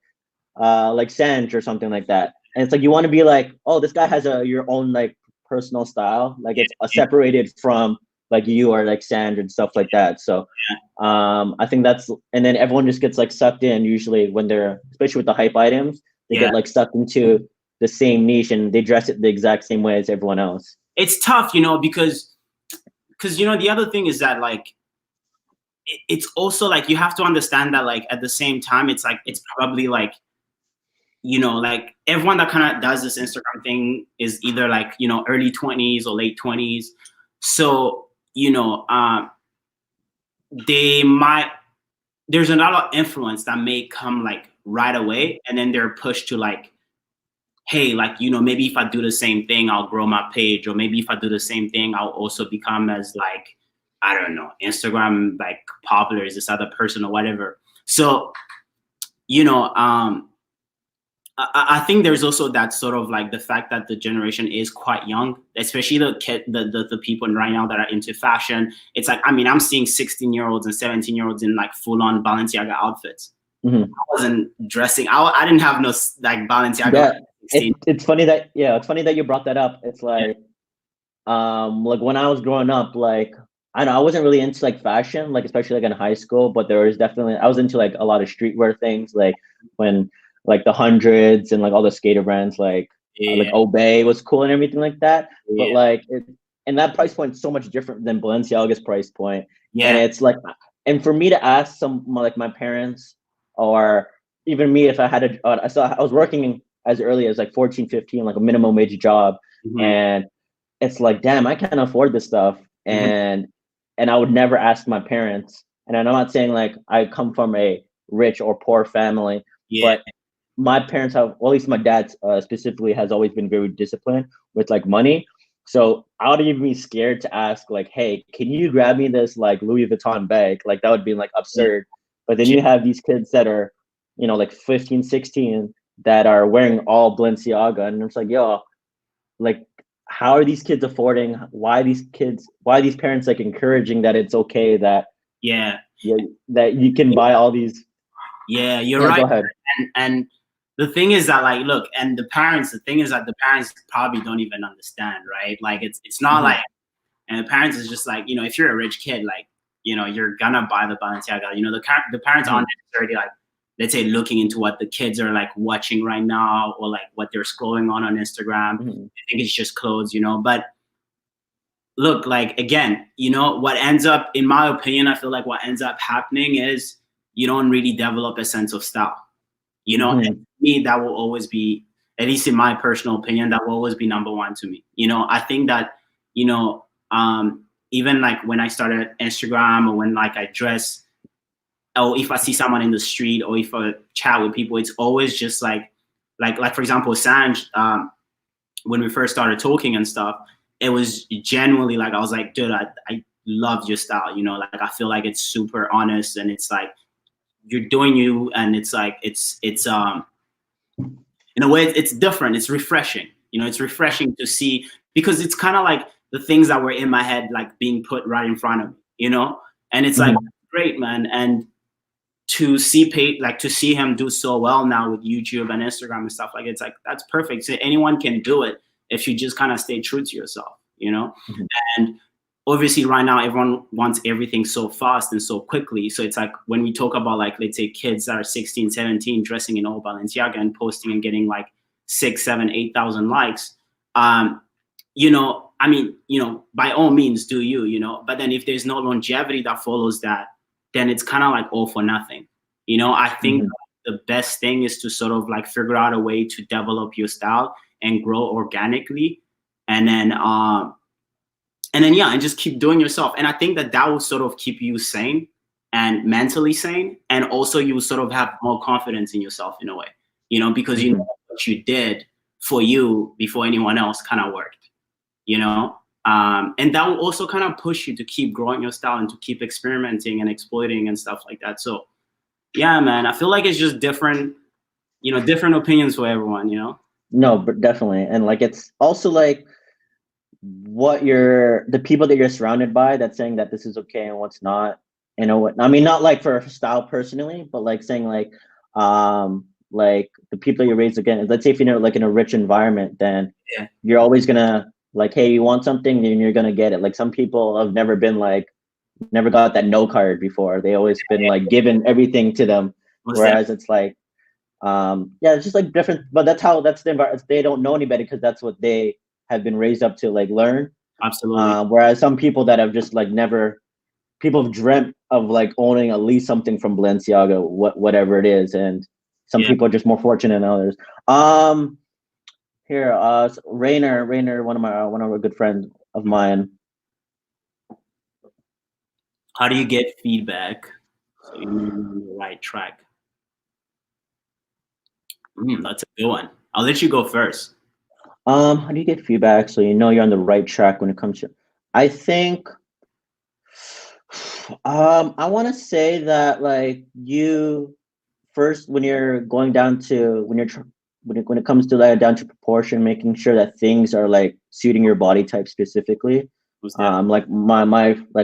SSENSE or something like that. And it's like, you want to be like, oh, this guy has your own like personal style. Like it's separated from like you or like SSENSE and stuff like that. So I think and then everyone just gets like sucked in usually when they're, especially with the hype items, they get like sucked into the same niche and they dress it the exact same way as everyone else. It's tough, you know, because you know, the other thing is that like, it's also like you have to understand that like at the same time it's like it's probably like, you know, like everyone that kind of does this Instagram thing is either like, you know, early 20s or late 20s. So, you know, they might, there's a lot of influence that may come like right away, and then they're pushed to like, hey, like, you know, maybe if I do the same thing, I'll grow my page, or maybe if I do the same thing, I'll also become as like, I don't know, Instagram like popular as this other person or whatever. So, you know, I think there's also that sort of like the fact that the generation is quite young, especially the people right now that are into fashion. It's like, I mean, I'm seeing 16-year-olds and 17-year-olds in like full on Balenciaga outfits. I wasn't dressing. I didn't have no like Balenciaga. Yeah, it's funny that you brought that up. It's like, like when I was growing up, like I don't know, I wasn't really into like fashion, like especially like in high school, but there was definitely, I was into like a lot of streetwear things, like when like the hundreds and like all the skater brands, like Obey was cool and everything like that. But like and that price point is so much different than Balenciaga's price point. And it's like, and for me to ask some like my parents or even me, if I had I was working as early as like 14, 15, like a minimum wage job. And it's like, damn, I can't afford this stuff. And I would never ask my parents. And I'm not saying like I come from a rich or poor family, but my parents have, well, at least my dad specifically has always been very disciplined with like money. So I would even be scared to ask like, hey, can you grab me this like Louis Vuitton bag? Like that would be like absurd. But then you have these kids that are, you know, like 15, 16 that are wearing all Balenciaga. And it's like, yo, like, how are these kids affording? Why these parents like encouraging that it's okay that that you can buy all these? Yeah, you're right. Go ahead. And the thing is that like, look, and the thing is that the parents probably don't even understand, right? Like it's not like, and the parents is just like, you know, if you're a rich kid, like, you know, you're gonna buy the Balenciaga. You know, the parents aren't necessarily like, let's say, looking into what the kids are like watching right now or like what they're scrolling on Instagram. I think it's just clothes, you know. But look, like again, you know, what ends up, in my opinion, I feel like what ends up happening is you don't really develop a sense of style. You know, and to me, that will always be, at least in my personal opinion, that will always be number one to me. You know, I think that, you know, even like when I started Instagram or when like I dress, or if I see someone in the street or if I chat with people, it's always just like for example, Sanj, when we first started talking and stuff, it was genuinely like, I was like, dude, I love your style. You know, like I feel like it's super honest and it's like, you're doing you, and it's like it's in a way it's different, it's refreshing, you know, it's refreshing to see, because it's kind of like the things that were in my head like being put right in front of me, you know, and it's like great, man. And to see him do so well now with YouTube and Instagram and stuff, like it's like that's perfect. So anyone can do it if you just kind of stay true to yourself, you know. And obviously right now everyone wants everything so fast and so quickly. So it's like when we talk about like, let's say kids that are 16, 17 dressing in all Balenciaga and posting and getting like 6, 7, 8,000 likes, you know, I mean, you know, by all means do you, you know, but then if there's no longevity that follows that, then it's kind of like all for nothing. You know, I think the best thing is to sort of like figure out a way to develop your style and grow organically. And then and just keep doing yourself. And I think that will sort of keep you sane and mentally sane. And also you will sort of have more confidence in yourself in a way, you know, because you know what you did for you before anyone else kind of worked, you know. And that will also kind of push you to keep growing your style and to keep experimenting and exploiting and stuff like that. So yeah, man, I feel like it's just different, you know, different opinions for everyone, you know. No, but definitely. And like, it's also like the people that you're surrounded by that's saying that this is okay and what's not, you know. I mean, not like for style personally, but like saying like the people you're raised again, let's say if you're like in a rich environment, then you're always gonna like, hey, you want something, then you're gonna get it. Like some people have never got that no card before. They always been like given everything to them. Whereas it's like, it's just like different, but that's the environment. They don't know any better because that's what they have been raised up to like learn. Absolutely. Whereas some people that have just like never people have dreamt of like owning at least something from Balenciaga, whatever it is, and some people are just more fortunate than others. Here, Rainer, one of our good friends of mine. How do you get feedback so you're on the right track? That's a good one. I'll let you go first. How do you get feedback so you know you're on the right track when it comes to? I think, I want to say that like you first when you're going down to when it comes to like down to proportion, making sure that things are like suiting your body type specifically. Like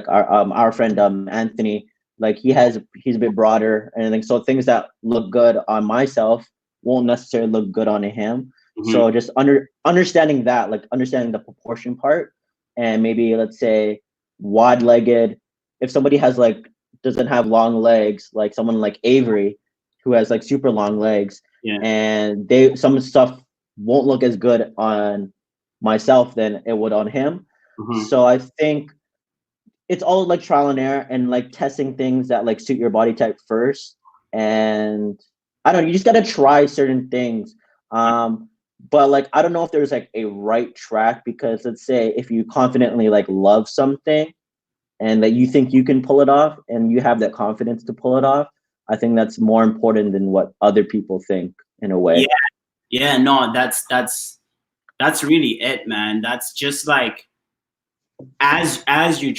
our friend Anthony, like he's a bit broader, and like so things that look good on myself won't necessarily look good on him. So just understanding that, like understanding the proportion part, and maybe let's say wide-legged. If somebody has like doesn't have long legs, like someone like Avery, who has like super long legs, and some stuff won't look as good on myself than it would on him. So I think it's all like trial and error and like testing things that like suit your body type first. And I don't know, you just gotta try certain things. But like I don't know if there's like a right track, because let's say if you confidently like love something and that you think you can pull it off and you have that confidence to pull it off, I think that's more important than what other people think in a way. Yeah, no, that's really it, man. That's just like as you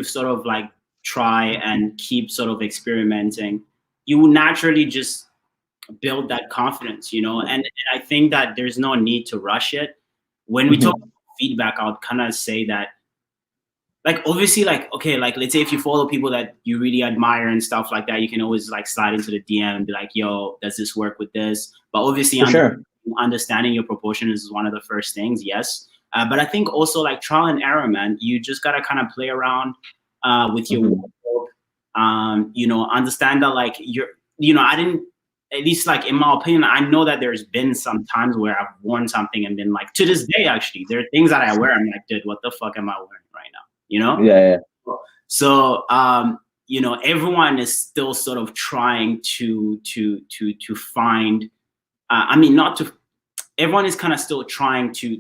sort of like try and keep sort of experimenting, you will naturally just build that confidence, you know. And I think that there's no need to rush it. When we talk about feedback, I would kind of say that, like, obviously, like, okay, like, let's say if you follow people that you really admire and stuff like that, you can always like slide into the DM and be like, yo, does this work with this? But obviously, understanding your proportion is one of the first things, yes. But I think also like trial and error, man. You just gotta kind of play around with your wardrobe. You know, understand that like I didn't, at least like in my opinion, I know that there's been some times where I've worn something and been like, to this day, actually, there are things that I wear, I'm like, dude, what the fuck am I wearing right now? You know? Yeah. So, you know, everyone is still sort of trying to find. I mean, not to. Everyone is kind of still trying to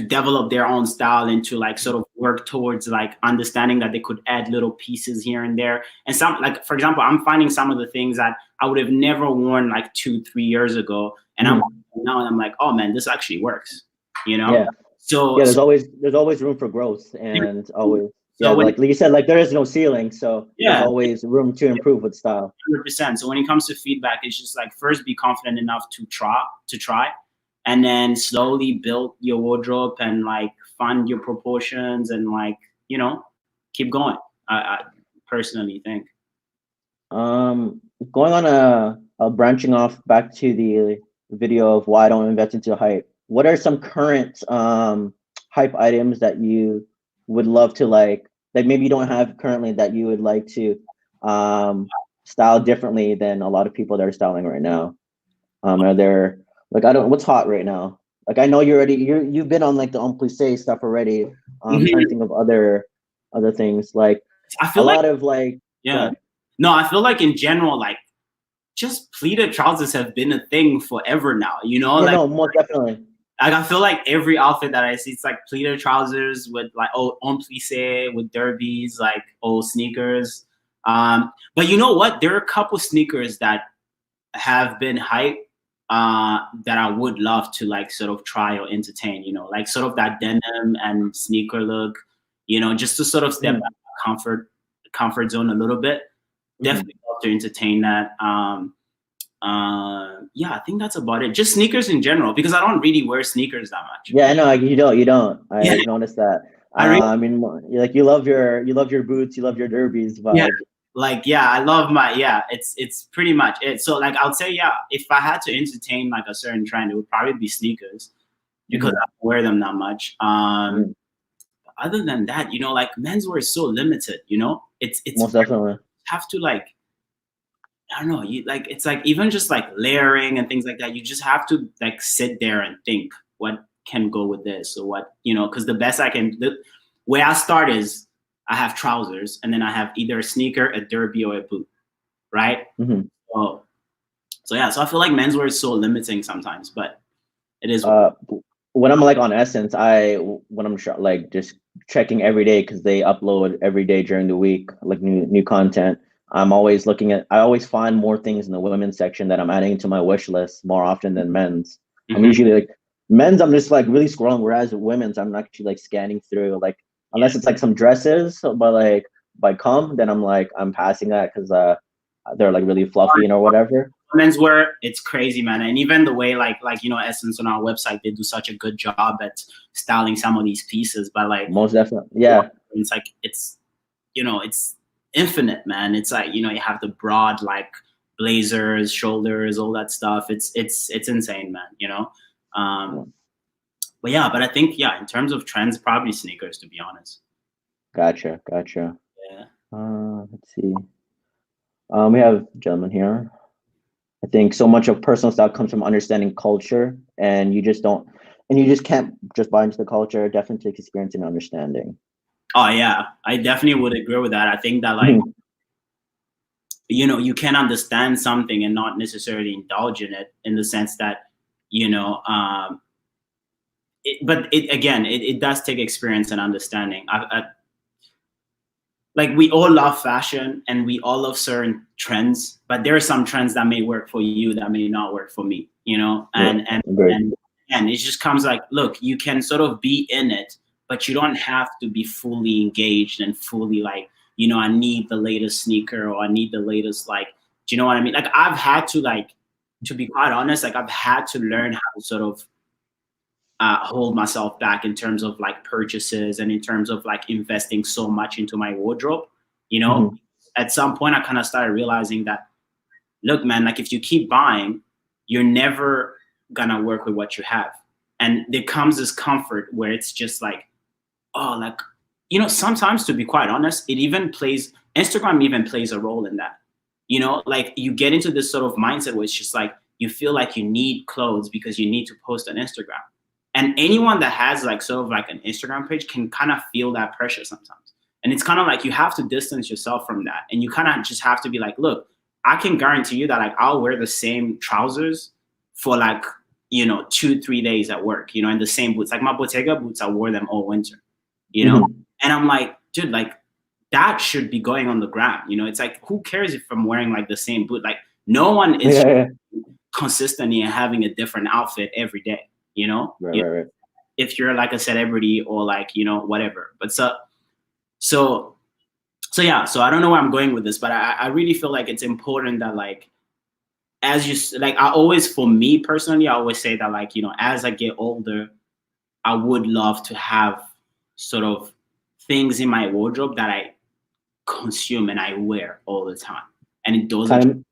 develop their own style and to like sort of work towards like understanding that they could add little pieces here and there. And some, like, for example, I'm finding some of the things that I would have never worn like 2-3 years ago, and I'm like, oh man, this actually works, you know? Yeah. So yeah, there's always room for growth, and always like you said, like there is no ceiling, so there's always room to improve with style. 100%. So when it comes to feedback, it's just like first be confident enough to try, and then slowly build your wardrobe and like find your proportions and like, you know, keep going. I personally think. Going on a branching off back to the video of why I don't invest into hype. What are some current hype items that you would love to like maybe you don't have currently that you would like to style differently than a lot of people that are styling right now? Are there like what's hot right now? Like I know you've been on like the Plissé stuff already. Trying to think of other things like I feel lot of like no, I feel like in general like just pleated trousers have been a thing forever now, you know? No, most definitely. Like I feel like every outfit that I see, it's like pleated trousers with like on plissé with derbies, like sneakers. But you know what? There are a couple sneakers that have been hype that I would love to like sort of try or entertain. You know, like sort of that denim and sneaker look. You know, just to sort of step out of comfort zone a little bit. Definitely love to entertain that. Yeah, I think that's about it. Just sneakers in general, because I don't really wear sneakers that much. Yeah, no, you don't. I noticed that. I mean, like you love your boots, you love your derbies, but I love my it's pretty much it. So like I would say if I had to entertain like a certain trend, it would probably be sneakers, because I don't wear them that much. Other than that, you know, like menswear is so limited. You know, it's most definitely have to like. I don't know, it's like even just like layering and things like that, you just have to like sit there and think what can go with this or what, you know, because the where I start is I have trousers, and then I have either a sneaker, a derby, or a boot, right? Mm-hmm. So yeah, so I feel like menswear is so limiting sometimes, but it is. When I'm like on Essence, when I'm like just checking every day because they upload every day during the week, like new content. I'm always looking at. I always find more things in the women's section that I'm adding to my wish list more often than men's. I'm usually like men's. I'm just like really scrolling, whereas women's, I'm actually like scanning through. Like unless it's like some dresses, but like by then I'm passing that because they're like really fluffy or whatever. Menswear, it's crazy, man. And even the way like Essence on our website, they do such a good job at styling some of these pieces, but like most definitely, yeah, it's like it's infinite, man. It's like you have the broad like blazers, shoulders, all that stuff. It's insane, man. But I think in terms of trends, probably sneakers, to be honest. Gotcha. Yeah. Let's see. We have a gentleman here. I think so much of personal style comes from understanding culture, and you just can't just buy into the culture. It definitely takes experience and understanding. Oh yeah, I definitely would agree with that. I think that like, you can understand something and not necessarily indulge in it, in the sense that, it does take experience and understanding. Like we all love fashion and we all love certain trends, but there are some trends that may work for you that may not work for me, and it just comes like, look, you can sort of be in it, but you don't have to be fully engaged and fully like, I need the latest sneaker or I need the latest, like, do you know what I mean? Like I've had to, like, to be quite honest, like I've had to learn how to sort of hold myself back in terms of like purchases and in terms of like investing so much into my wardrobe. At some point I kind of started realizing that, look, man, like if you keep buying, you're never gonna work with what you have. And there comes this comfort where it's just like, oh, like, sometimes, to be quite honest, Instagram even plays a role in that. Like you get into this sort of mindset where it's just like, you feel like you need clothes because you need to post on Instagram. And anyone that has like sort of like an Instagram page can kind of feel that pressure sometimes. And it's kind of like you have to distance yourself from that. And you kind of just have to be like, look, I can guarantee you that like I'll wear the same trousers for like, 2-3 days at work, and the same boots. Like my Bottega boots, I wore them all winter, And I'm like, dude, like that should be going on the gram. It's like, who cares if I'm wearing like the same boot? Like no one is consistently having a different outfit every day. Right. If you're like a celebrity or like, whatever. But so I don't know where I'm going with this, but I really feel like it's important that like, for me personally, I always say that like, as I get older, I would love to have sort of things in my wardrobe that I consume and I wear all the time. And it doesn't.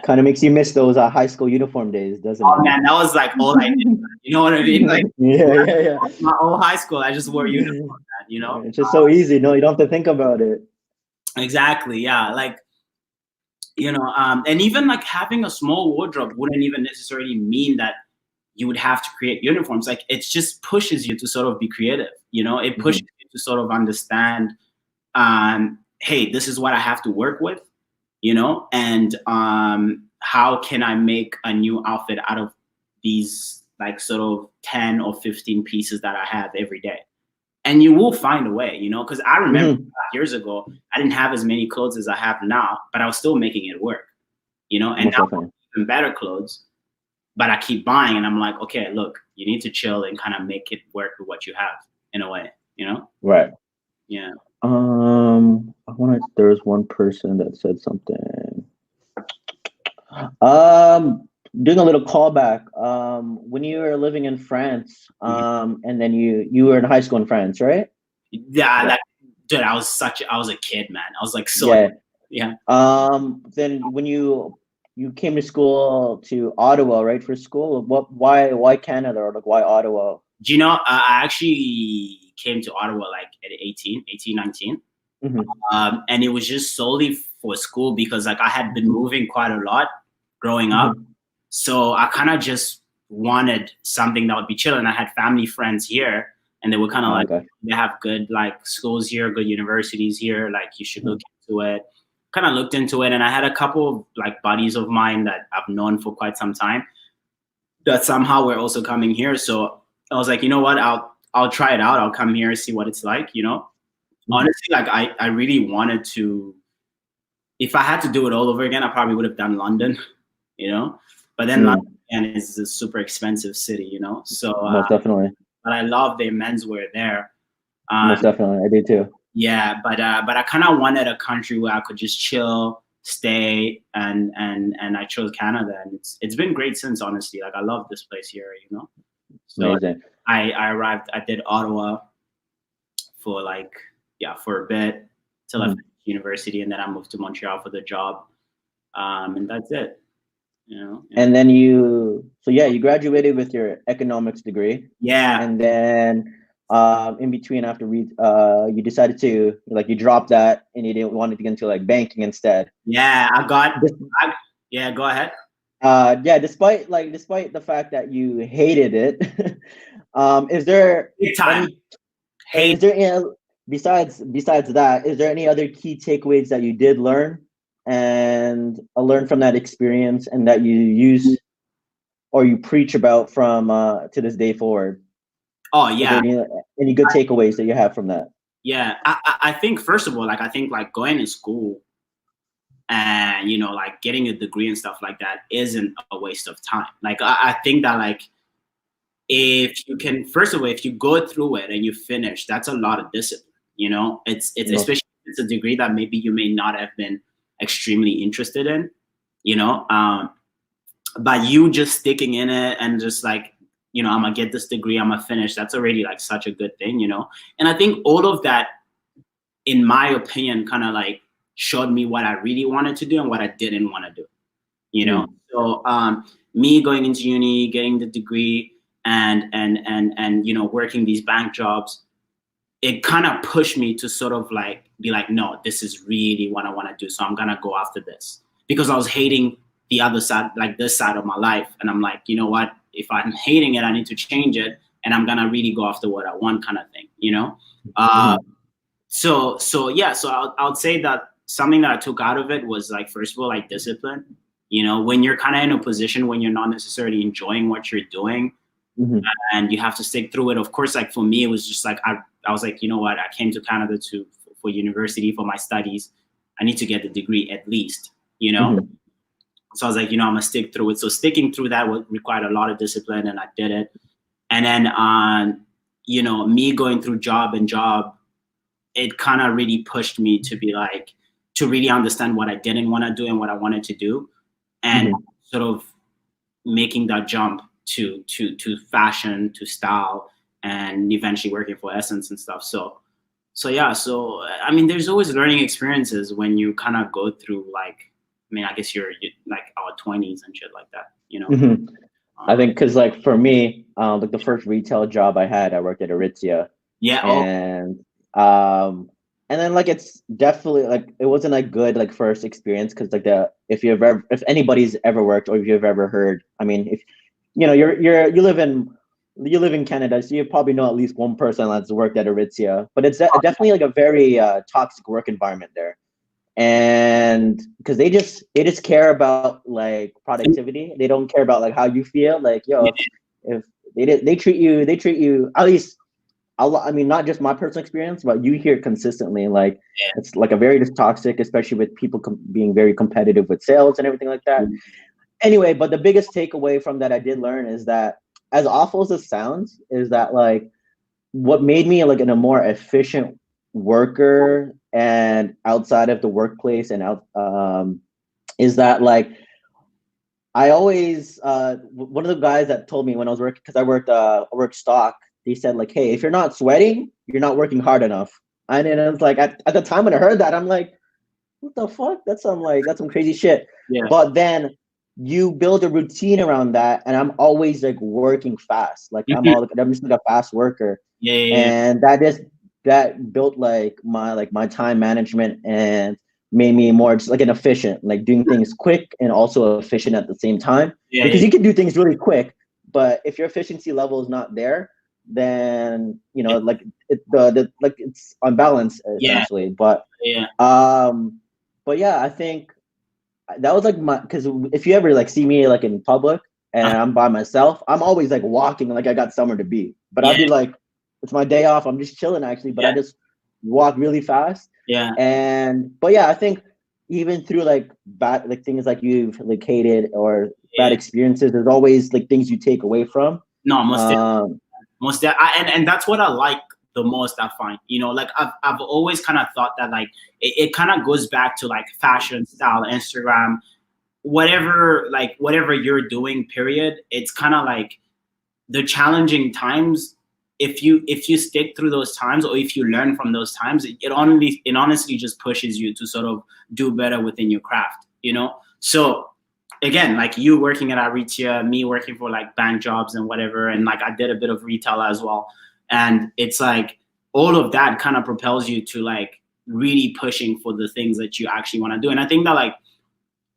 Kind of makes you miss those high school uniform days, doesn't it? Oh man, that was like all I did. You know what I mean? Like yeah. My whole high school, I just wore uniform. It's just so easy. No, you don't have to think about it. Exactly. Yeah. Like, and even like having a small wardrobe wouldn't even necessarily mean that you would have to create uniforms. Like it just pushes you to sort of be creative. It pushes you to sort of understand, hey, this is what I have to work with. And how can I make a new outfit out of these like sort of 10 or 15 pieces that I have every day? And you will find a way, because I remember years ago, I didn't have as many clothes as I have now, but I was still making it work, and now I have even better clothes, but I keep buying and I'm like, okay, look, you need to chill and kind of make it work with what you have in a way, Right. Yeah. There was one person that said something. Doing a little callback. When you were living in France, and then you were in high school in France, right? Yeah. Dude, I was a kid, man. I was like, yeah. Then when you came to school to Ottawa, right, for school, why Canada, or like why Ottawa? Do you know, I actually came to Ottawa like at 18, 19. And it was just solely for school because like I had been moving quite a lot growing up. So I kind of just wanted something that would be chill. And I had family friends here. and they were kind of like, okay. they have good like schools here, good universities here, like you should look into it. Kind of looked into it, and I had a couple of like buddies of mine that I've known for quite some time that somehow were also coming here. So I was like, you know what, I'll try it out. I'll come here and see what it's like, you know. Honestly, like I really wanted to, if I had to do it all over again, I probably would have done London, you know. But then London is a super expensive city, you know. So most definitely. But I love the menswear there. Most definitely, I do too. Yeah, but I kind of wanted a country where I could just chill, stay, and I chose Canada, and it's been great since, honestly. Like I love this place here, you know. So amazing. I arrived. I did Ottawa for like for a bit till I finished university, and then I moved to Montreal for the job, and that's it. You know. And then you graduated with your economics degree. Yeah. And then in between after you decided to you dropped that and you didn't want to get into like banking instead. Yeah, go ahead. Despite the fact that you hated it, is there besides that, is there any other key takeaways that you did learn and learn from that experience and that you use or you preach about from to this day forward? Oh yeah. Any good takeaways that you have from that? Yeah, I think first of all, like I think like going to school and you know like getting a degree and stuff like that isn't a waste of time. Like I think that like if you can, first of all, if you go through it and you finish, that's a lot of discipline. You know, it's especially if it's a degree that maybe you may not have been extremely interested in. You know, but you just sticking in it and just like, you know, I'm gonna get this degree, I'm gonna finish. That's already like such a good thing, you know. And I think all of that, in my opinion, kind of like showed me what I really wanted to do and what I didn't want to do, you know. So me going into uni, getting the degree, and you know, working these bank jobs, it kind of pushed me to sort of like be like, no, this is really what I want to do. So I'm gonna go after this, because I was hating the other side, like this side of my life, and I'm like, you know what? If I'm hating it, I need to change it, and I'm gonna really go after what I want, kind of thing, you know. So I would say that something that I took out of it was like, first of all, like discipline. You know, when you're kind of in a position when you're not necessarily enjoying what you're doing, and you have to stick through it. Of course, like for me, it was just like I was like, you know what? I came to Canada for university, for my studies. I need to get the degree at least, you know. So I was like, you know, I'm gonna stick through it. So sticking through that required a lot of discipline, and I did it. And then, you know, me going through job, it kind of really pushed me to be like, to really understand what I didn't want to do and what I wanted to do, and sort of making that jump to fashion, to style, and eventually working for SSENSE and stuff. So I mean, there's always learning experiences when you kind of go through like, I mean, I guess you're like our 20s and shit like that, you know. I think because like for me, like the first retail job I had, I worked at Aritzia. Yeah. And then like it's definitely like it wasn't a good like first experience, because like if anybody's ever worked or if you've ever heard, I mean, if you know you live in Canada, so you probably know at least one person that's worked at Aritzia. But it's definitely like a very toxic work environment there. And because they just care about like productivity, they don't care about like how you feel. Like, yo, if they treat you at least, I mean, not just my personal experience, but you hear consistently like it's like a very toxic, especially with people being very competitive with sales and everything like that. Anyway, but the biggest takeaway from that I did learn is that, as awful as it sounds, is that like what made me like in a more efficient worker and outside of the workplace and is that like I always one of the guys that told me when I was working, because I worked stock, they said like, hey, if you're not sweating, you're not working hard enough. And then it's like at the time when I heard that, I'm like, what the fuck? That's some crazy shit. But then you build a routine around that, and I'm always like working fast. Like I'm just like a fast worker. And that built like my time management and made me more just like an efficient, like doing things quick and also efficient at the same time. Because you can do things really quick, but if your efficiency level is not there, then like the like it's unbalanced essentially. But yeah, I think that was like because if you ever like see me like in public and I'm by myself, I'm always like walking like I got somewhere to be. But I'll be like, it's my day off, I'm just chilling actually, but I just walk really fast. But yeah, I think even through like bad like things like you've like hated or bad experiences, there's always like things you take away from. No, most and that's what I like the most. I find, like I've always kind of thought that like it kind of goes back to like fashion, style, Instagram, whatever you're doing, period. It's kind of like the challenging times. If you stick through those times, or if you learn from those times, it honestly just pushes you to sort of do better within your craft, So again, like you working at Aritzia, me working for like bank jobs and whatever, and like I did a bit of retail as well. And it's like all of that kind of propels you to like really pushing for the things that you actually want to do. And I think that like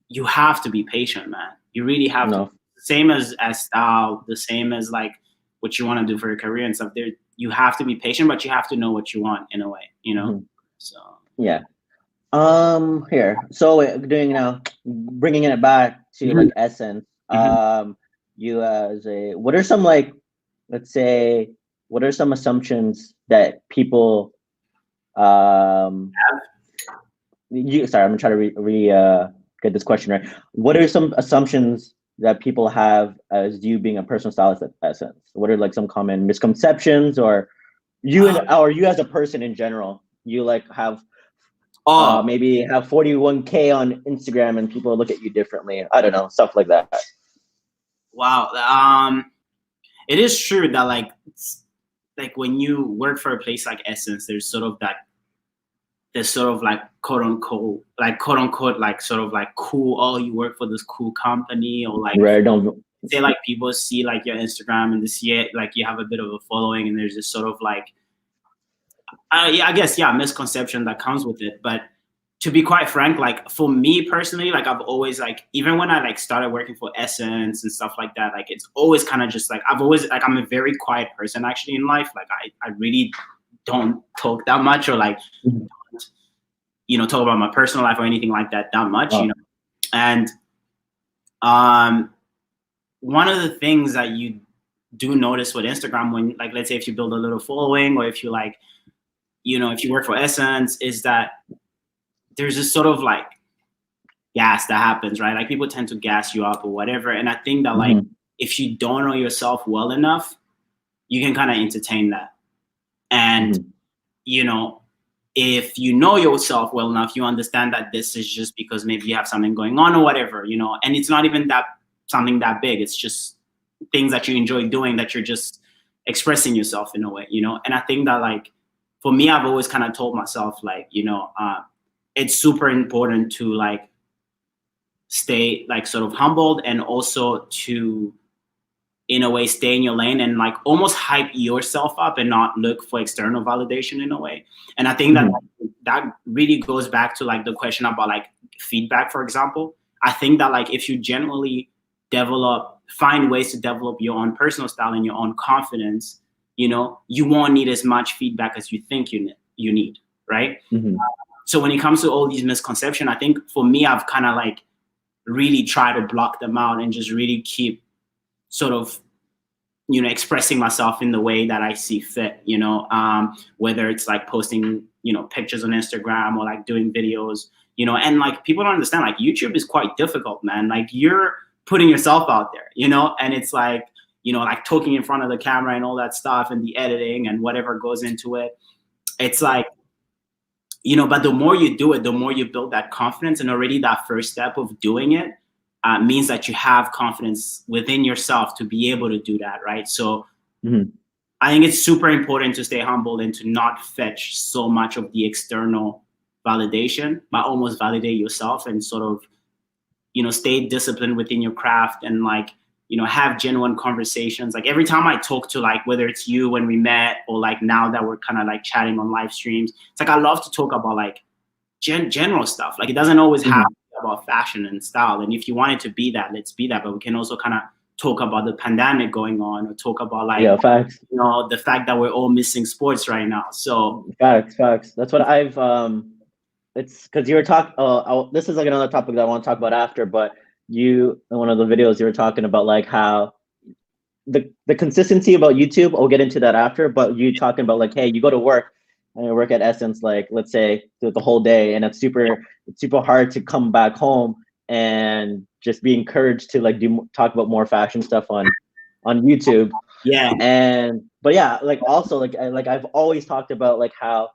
you have to be patient, man. You really have to. Same as style, the same as like what you want to do for your career and stuff. There, you have to be patient, but you have to know what you want in a way, So yeah. Here. So doing now, bringing it back to like Essence. You as a, what are some like, let's say, what are some assumptions that people, sorry, I'm gonna try to get this question right. What are some assumptions that people have as you being a personal stylist at Essence? What are like some common misconceptions, or you as a person in general? You like have maybe have 41K on Instagram and people look at you differently. I don't know, stuff like that. Wow. It is true that like when you work for a place like Essence, there's sort of like quote unquote like sort of like cool. Oh, you work for this cool company, or like say like people see like your Instagram and they see it like you have a bit of a following, and there's this sort of like I guess misconception that comes with it. But to be quite frank, like for me personally, like I've always like, even when I like started working for Essence and stuff like that, like it's always kind of just like I've always like I'm a very quiet person actually in life. Like I really don't talk that much, or like talk about my personal life or anything like that much, And one of the things that you do notice with Instagram, when like let's say if you build a little following, or if you like if you work for Essence, is that there's this sort of like gas that happens, right? Like people tend to gas you up or whatever. And I think that like if you don't know yourself well enough, you can kind of entertain that. And if you know yourself well enough, you understand that this is just because maybe you have something going on or whatever, and it's not even that something that big. It's just things that you enjoy doing, that you're just expressing yourself in a way, And I think that like for me, I've always kind of told myself like, it's super important to like stay like sort of humbled, and also to in a way stay in your lane and like almost hype yourself up and not look for external validation in a way. And I think that really goes back to like the question about like feedback, for example. I think that like if you generally find ways to develop your own personal style and your own confidence, you won't need as much feedback as you think you need, right? So when it comes to all these misconceptions, I think for me, I've kind of like really tried to block them out and just really keep sort of, expressing myself in the way that I see fit, whether it's like posting, pictures on Instagram, or like doing videos, and like people don't understand, like YouTube is quite difficult, man. Like you're putting yourself out there, and it's like, like talking in front of the camera and all that stuff, and the editing and whatever goes into it. It's like, but the more you do it, the more you build that confidence. And already that first step of doing it means that you have confidence within yourself to be able to do that, right? So I think it's super important to stay humble and to not fetch so much of the external validation, but almost validate yourself and sort of, stay disciplined within your craft, and like, have genuine conversations. Like every time I talk to like, whether it's you when we met, or like now that we're kind of like chatting on live streams, it's like I love to talk about like general stuff. Like it doesn't always have to be about fashion and style. And if you want it to be that, let's be that. But we can also kind of talk about the pandemic going on, or talk about like, Yeah, facts. you know, the fact that we're all missing sports right now. So Facts. That's what I've it's because you were talking. This is like another topic that I want to talk about after. But you, in one of the videos, you were talking about like how the consistency about YouTube. I'll get into that after. But you talking about like, hey, you go to work and you work at SSENSE, like let's say the whole day, and it's super hard to come back home and just be encouraged to like talk about more fashion stuff on YouTube. yeah, And but yeah, like also like I've always talked about like how,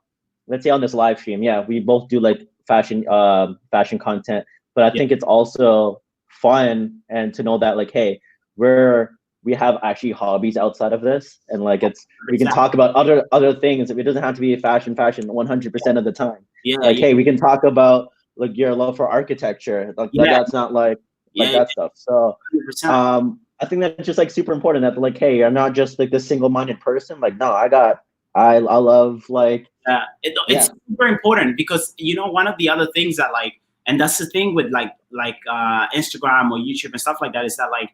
let's say on this live stream, yeah, we both do like fashion content, but I think it's also fun and to know that like, hey, we have actually hobbies outside of this, and like we can talk about other things. It doesn't have to be fashion 100% of the time. Like, hey, we can talk about like your love for architecture, like that's not like that stuff. So 100%. I think that's just like super important that like, hey, you're not just like this single-minded person. Like, no, I love like it's super important, because you know, one of the other things that like, and that's the thing with like Instagram or YouTube and stuff like that, is that like,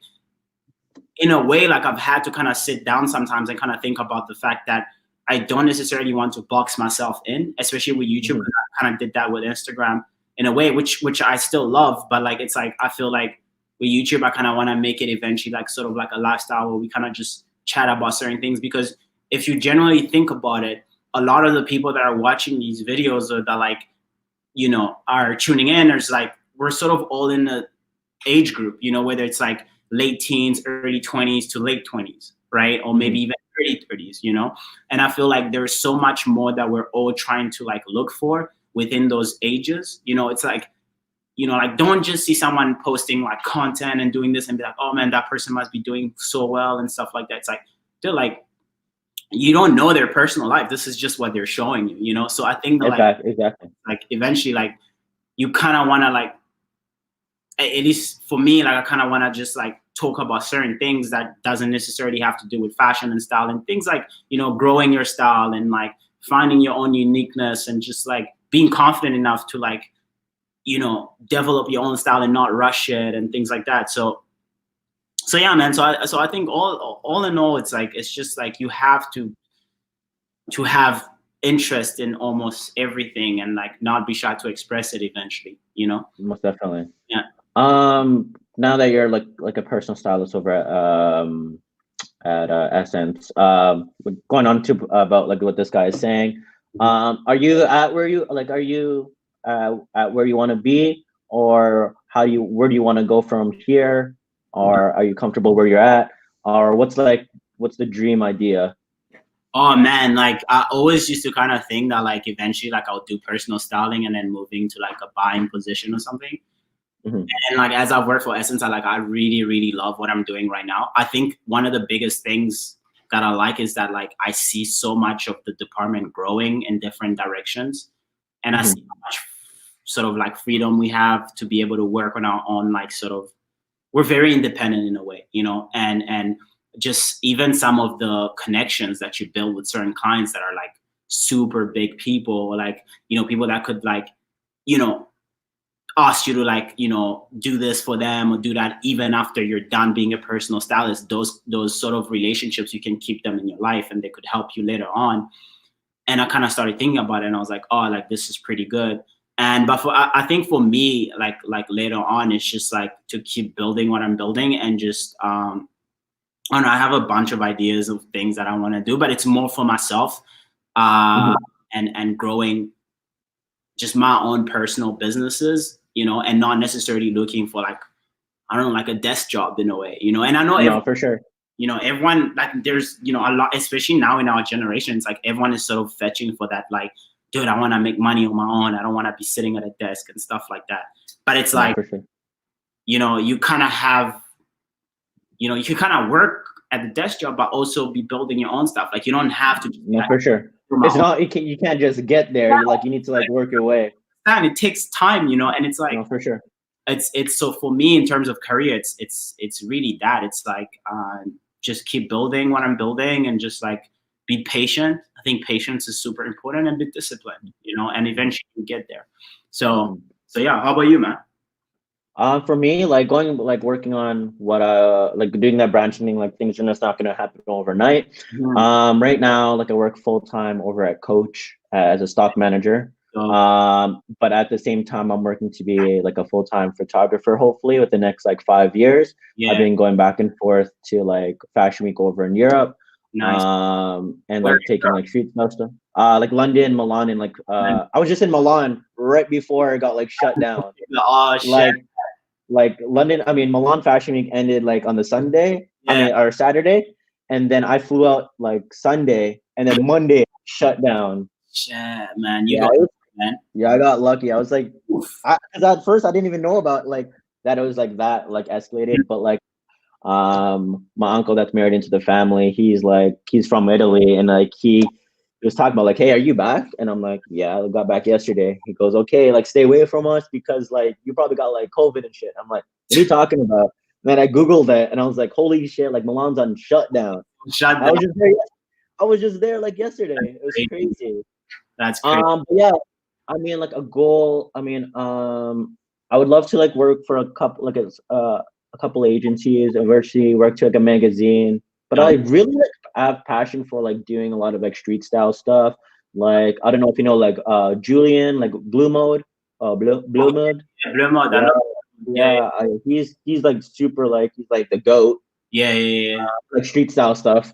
in a way, like I've had to kind of sit down sometimes and kind of think about the fact that I don't necessarily want to box myself in, especially with YouTube. Because I kind of did that with Instagram in a way, which I still love, but like it's like I feel like with YouTube I kind of want to make it eventually like sort of like a lifestyle where we kind of just chat about certain things. Because if you generally think about it, a lot of the people that are watching these videos, or that like, you know, are tuning in, or it's like we're sort of all in the age group, you know, whether it's like late teens, early 20s to late 20s, right? Or maybe even early 30s, you know? And I feel like there's so much more that we're all trying to like look for within those ages. You know, it's like, you know, like don't just see someone posting like content and doing this and be like, oh man, that person must be doing so well and stuff like that. It's like, they're like, you don't know their personal life. This is just what they're showing you, you know? So I think that exactly. like eventually like you kind of want to like, at least for me, like I kind of want to just like talk about certain things that doesn't necessarily have to do with fashion and style, and things like, you know, growing your style and like finding your own uniqueness, and just like being confident enough to like, you know, develop your own style and not rush it and things like that. So yeah, man. So I think all in all, it's like, it's just like you have to have interest in almost everything, and like not be shy to express it eventually, you know? Most definitely. Yeah. Now that you're like a personal stylist over at SSENSE, going on to about like what this guy is saying, are you at where you like, are you at where you want to be, or where do you want to go from here, or are you comfortable where you're at, or what's the dream idea? Oh man, like I always used to kind of think that like eventually like I'll do personal styling and then moving to like a buying position or something. And like as I've worked for SSENSE, I really, really love what I'm doing right now. I think one of the biggest things that I like is that like I see so much of the department growing in different directions, and I see how much sort of like freedom we have to be able to work on our own, like sort of, we're very independent in a way, you know, and just even some of the connections that you build with certain clients that are like super big people, or like, you know, people that could like, you know, ask you to like, you know, do this for them or do that even after you're done being a personal stylist. Those sort of relationships, you can keep them in your life and they could help you later on. And I kind of started thinking about it, and I was like, oh, like this is pretty good. And but I think for me, like later on, it's just like to keep building what I'm building, and just I don't know, I have a bunch of ideas of things that I want to do, but it's more for myself, and growing just my own personal businesses, you know, and not necessarily looking for like, I don't know, like a desk job in a way, you know. And I know for sure, you know, everyone, like there's, you know, a lot, especially now in our generation, it's like everyone is sort of fetching for that, like, dude, I want to make money on my own. I don't want to be sitting at a desk and stuff like that. But it's like, for sure. You know, you kind of have, you know, you can kind of work at the desk job, but also be building your own stuff. Like you don't have to. For sure. It's not, you can't just get there. You're like, you need to like work your way. And it takes time, you know, and it's like, for sure. It's so for me in terms of career, it's really that. It's like, just keep building what I'm building, and just like be patient. I think patience is super important, and be disciplined, you know, and eventually you get there. So yeah, how about you, man? For me, like going, like working on what, like doing that branching, like things are just not gonna happen overnight. Mhm. Right now, like I work full time over at Coach as a stock manager. So But at the same time, I'm working to be like a full time photographer. Hopefully, with the next like 5 years, I've yeah, been going back and forth to like Fashion Week over in Europe, nice. and Where? like taking like street style stuff. Like London, Milan, and like I was just in Milan right before it got like shut down. Oh shit. Like London, I mean Milan Fashion Week ended like on the Sunday, I Yeah. mean or Saturday, and then I flew out like Sunday, and then Monday shut down. Shit, man. You Yeah, go, it was, man. yeah, I got lucky. I was like, Oof. because at first I didn't even know about like that it was like that like escalated, but like my uncle that's married into the family, he's from Italy, and like he was talking about like, hey, are you back? And I'm like, yeah, I got back yesterday. He goes, okay, like stay away from us because like you probably got like COVID and shit. I'm like, what are you talking about? And then I googled it and I was like, holy shit, like Milan's on shutdown. Shut I down. was just there. I was just there like yesterday. It was Crazy. crazy. That's crazy. But yeah, I mean, like a goal. I mean, I would love to like work for a couple agencies, eventually work to like a magazine. But Yo, I really like have passion for like doing a lot of like street style stuff. Like I don't know if you know like Julian, like Blue Mode, Blue Mode. yeah, Blue Mode, I Yeah, know. Yeah, yeah. He's like super like he's like the goat, yeah, yeah, yeah. like street style stuff.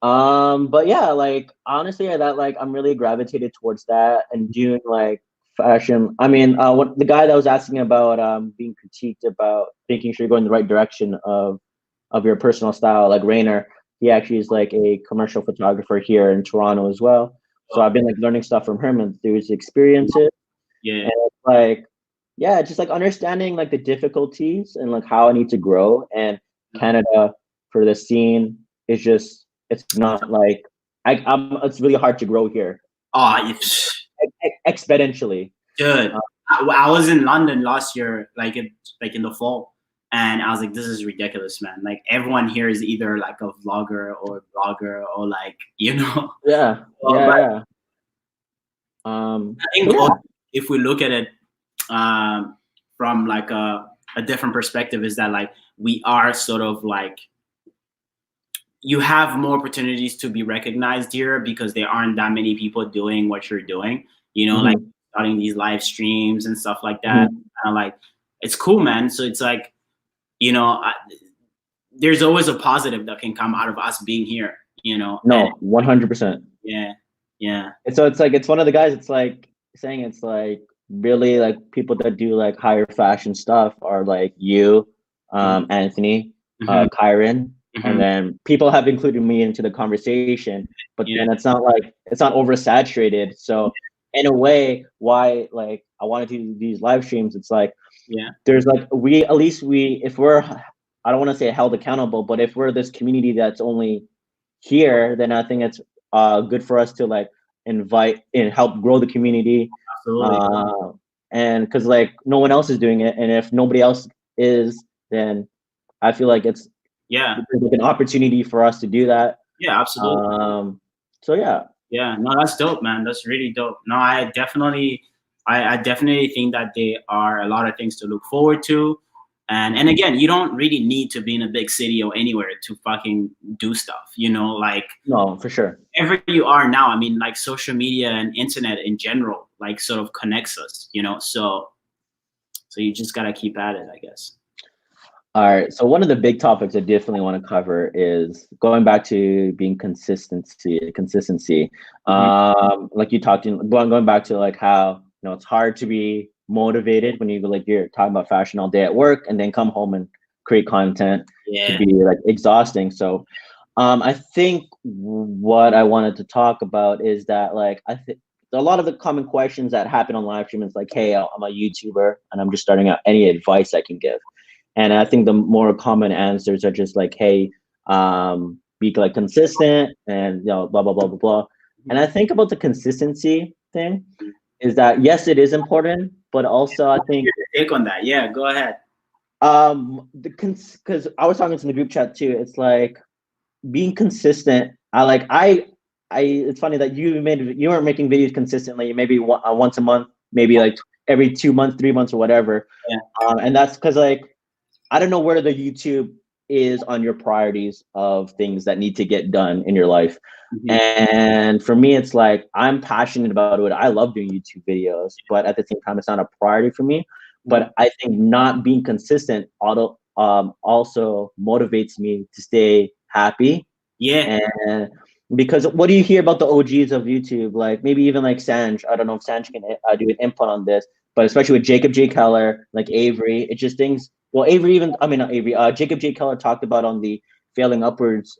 But yeah, like honestly, that like I'm really gravitated towards that and doing like fashion. I mean, what the guy that was asking about being critiqued about making sure you're going the right direction of your personal style, like Rainer, he actually is like a commercial photographer here in Toronto as well. So Oh, I've been like learning stuff from him and through his experiences, yeah, and it's like yeah, just like understanding like the difficulties and like how I need to grow. And Canada for the scene is just it's not like I'm it's really hard to grow here oh, exponentially. dude. Uh, I was in London last year, like in the fall, and I was like, this is ridiculous, man. Like everyone here is either like a vlogger or a blogger or like you know. yeah, But yeah, yeah. I think So yeah, also, if we look at it from like a different perspective, is that like we are sort of like you have more opportunities to be recognized here because there aren't that many people doing what you're doing. You know, like hmm starting these live streams and stuff like that. hmm Kind of like it's cool, man. So it's like you know, there's always a positive that can come out of us being here. You know, and no, 100%. yeah, yeah, And so it's like it's one of the guys. It's like saying it's like really like people that do like higher fashion stuff are like you, Anthony, mm-hmm, Kyron, and mm-hmm, then people have included me into the conversation. But yeah, then it's not like it's not oversaturated. So in a way, why like I wanted to do these live streams? It's like yeah, there's like we at least we if we're I don't want to say held accountable, but if we're this community that's only here, then I think it's good for us to like invite and help grow the community. absolutely, Uh, and because like no one else is doing it, and if nobody else is, then I feel like it's yeah, like an opportunity for us to do that. yeah, absolutely. So yeah. Yeah, no, that's dope, man. That's really dope. No, I definitely think that there are a lot of things to look forward to. And again, you don't really need to be in a big city or anywhere to fucking do stuff. You know, like No, for sure. wherever you are now, I mean, like social media and internet in general, like sort of connects us, you know. So you just gotta keep at it, I guess. All right. So one of the big topics I definitely want to cover is going back to being consistency. Consistency. Mhm. Like you talked in going back to like how it's hard to be motivated when you like you're talking about fashion all day at work and then come home and create content could Yeah. be like exhausting. So I think what I wanted to talk about is that like I think a lot of the common questions that happen on live stream is like, hey, I'm a YouTuber and I'm just starting out. Any advice I can give? And I think the more common answers are just like, hey, be like consistent and blah blah blah blah blah. And I think about the consistency thing is that yes, it is important, but also I think Take on that. Yeah, go ahead. because I was talking to the group chat too. It's like being consistent. I it's funny that you weren't making videos consistently, maybe once a month, maybe like every 2 months, 3 months, or whatever. Yeah. And that's because like I don't know where the YouTube is on your priorities of things that need to get done in your life. And for me, it's like I'm passionate about it. I love doing YouTube videos, but at the same time, it's not a priority for me. But I think not being consistent also motivates me to stay happy. Yeah. And because what do you hear about the OGs of YouTube? Like maybe even like Sanj. I don't know if Sanj can do an input on this, but especially with Jacob J. Keller, like Avery, it just things. Well, Avery even I mean not Avery. Jacob J. Keller talked about on the Failing Upwards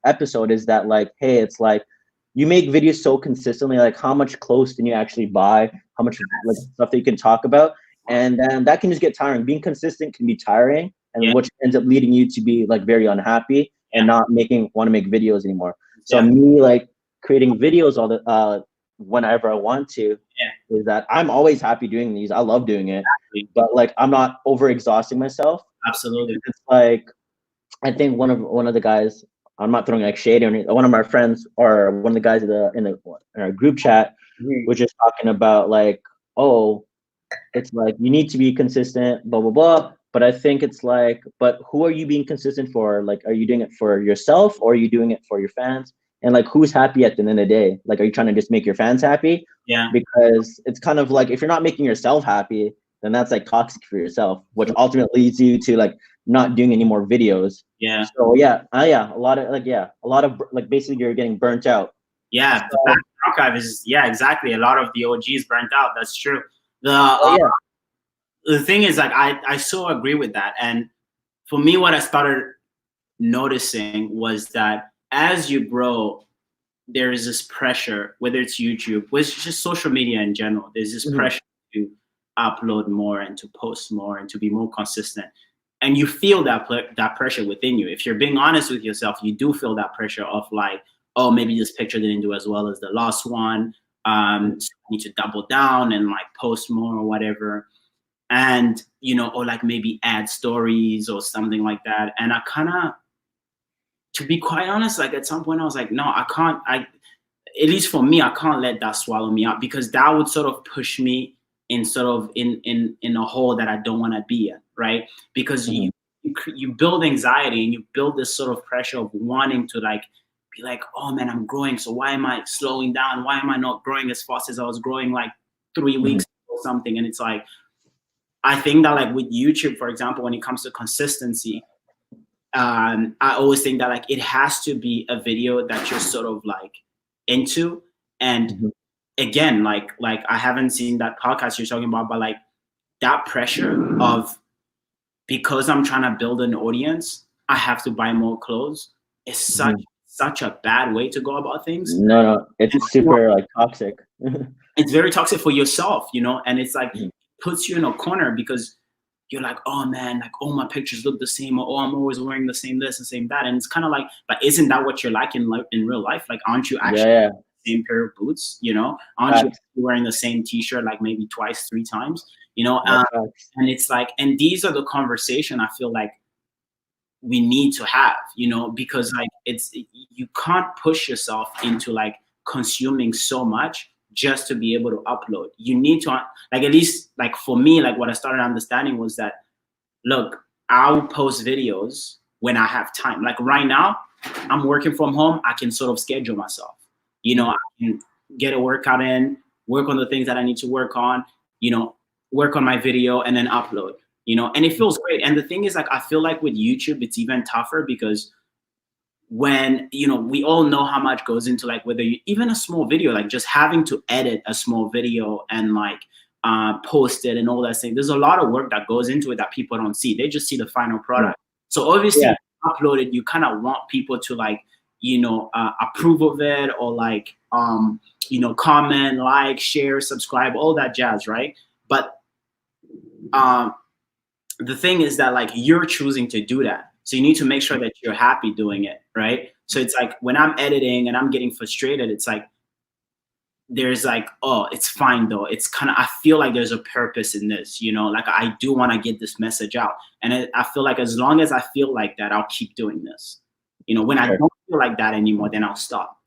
episode is that like, hey, it's like you make videos so consistently. Like how much clothes can you actually buy? How much like stuff that you can talk about, and then that can just get tiring. Being consistent can be tiring, and which ends up leading you to be like very unhappy and not want to make videos anymore. So me like creating videos all the whenever I want to is that I'm always happy doing these. I love doing it, but like I'm not over exhausting myself. Absolutely. It's like I think one of the guys, I'm not throwing like shade on it. One of my friends or one of the guys in our group chat was just talking about like, oh, it's like you need to be consistent, blah blah blah. But I think it's like, but who are you being consistent for? Like, are you doing it for yourself or are you doing it for your fans? And like, who's happy at the end of the day? Like, are you trying to just make your fans happy? Yeah. Because it's kind of like if you're not making yourself happy, then that's like toxic for yourself, which ultimately leads you to like not doing any more videos. Yeah. So a lot of like basically you're getting burnt out. Yeah. So, the back archive is exactly. A lot of the OGs burnt out. That's true. The thing is like I so agree with that. And for me, what I started noticing was that as you grow, there is this pressure, whether it's YouTube, whether it's just social media in general, there's this pressure to upload more and to post more and to be more consistent. And you feel that pressure within you. If you're being honest with yourself, you do feel that pressure of like, oh, maybe this picture didn't do as well as the last one. So I need to double down and like post more or whatever. And, or like maybe add stories or something like that. And I kind of, to be quite honest, like at some point I was like, no, I can't, at least for me, I can't let that swallow me up because that would sort of push me in sort of in a hole that I don't want to be in, right? Because you build anxiety and you build this sort of pressure of wanting to like, be like, oh man, I'm growing. So why am I slowing down? Why am I not growing as fast as I was growing like 3 weeks or something? And it's like, I think that like with YouTube, for example, when it comes to consistency, I always think that like it has to be a video that you're sort of like into. And again, like I haven't seen that podcast you're talking about, but like that pressure of because I'm trying to build an audience, I have to buy more clothes is such a bad way to go about things. No, it's super like toxic. It's very toxic for yourself, and it's like puts you in a corner because you're like, oh man, like all my pictures look the same, or oh, I'm always wearing the same this and same that. And it's kind of like, but isn't that what you're like in real life? Like, aren't you actually wearing the same pair of boots? Aren't you wearing the same t-shirt like maybe twice, 3 times? And it's like, and these are the conversation I feel like we need to have, because like you can't push yourself into like consuming so much just to be able to upload. You need to like, at least like for me, like what I started understanding was that, look, I'll post videos when I have time. Like right now, I'm working from home. I can sort of schedule myself. I can get a workout in, work on the things that I need to work on, work on my video and then upload, and it feels great. And the thing is, like, I feel like with YouTube, it's even tougher because when, we all know how much goes into like whether even a small video, like just having to edit a small video and like post it and all that thing. There's a lot of work that goes into it that people don't see. They just see the final product. So obviously upload it, you kind of want people to like, approve of it or like, comment, like, share, subscribe, all that jazz, right? But the thing is that like you're choosing to do that. So you need to make sure that you're happy doing it, right? So it's like when I'm editing and I'm getting frustrated, it's like, there's like, oh, it's fine though. It's kind of, I feel like there's a purpose in this, like I do want to get this message out. And I feel like as long as I feel like that, I'll keep doing this. When I don't feel like that anymore, then I'll stop,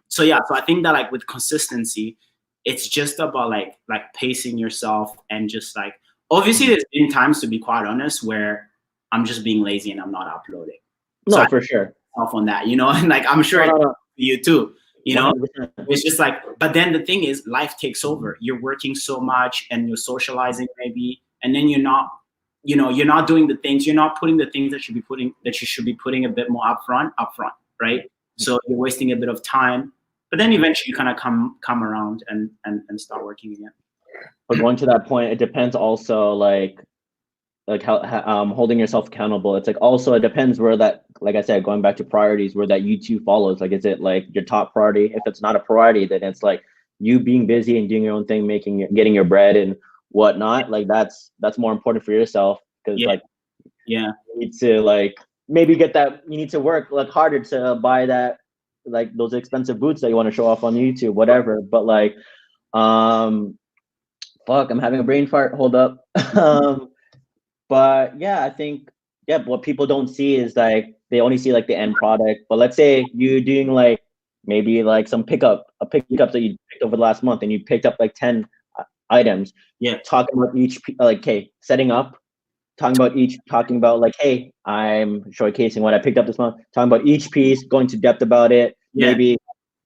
So yeah, so I think that like with consistency, it's just about like pacing yourself and just like, obviously there's been times, to be quite honest, where I'm just being lazy and I'm not uploading. No, So for sure. Off on that, you know, and like I'm sure No. you too, you know. 100%. It's just like, but then the thing is, life takes over. You're working so much and you're socializing maybe, and then you're not, you know, you're not doing the things, you're not putting the things that you should be putting a bit more upfront, right? So you're wasting a bit of time, but then eventually you kind of come around and start working again. But going to that point, it depends also like how holding yourself accountable. It's like also it depends where that, like I said, going back to priorities, where that YouTube follows. Like, is it like your top priority? If it's not a priority, then it's like you being busy and doing your own thing, getting your bread and whatnot. Like that's more important for yourself, because like you need to like maybe get that, you need to work like harder to buy that, like those expensive boots that you want to show off on YouTube, whatever. But like fuck, I'm having a brain fart, hold up. But yeah, I think, yeah, what people don't see is like they only see like the end product. But let's say you're doing like maybe like some pickups that you picked over the last month, and you picked up like 10 items. Yeah. Talking about each, like, okay, setting up, talking about like, hey, I'm showcasing what I picked up this month, talking about each piece, going to depth about it. Yeah. Maybe,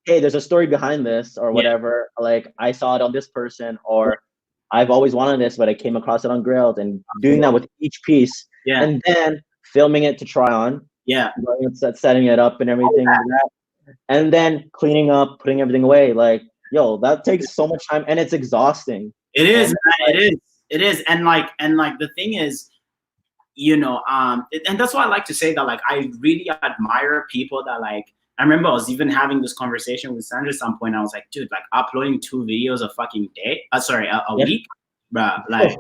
hey, there's a story behind this or whatever. Yeah. Like I saw it on this person, or I've always wanted this, but I came across it on Grailed, and doing that with each piece, and then filming it to try on, setting it up and everything like that, and then cleaning up, putting everything away. Like, yo, that takes so much time, and it's exhausting. It is, it is, and like the thing is, you know, and that's why I like to say that, like, I really admire people that, like, I remember I was even having this conversation with Sandra at some point. I was like, dude, like uploading 2 videos a fucking day, a week, bruh, like,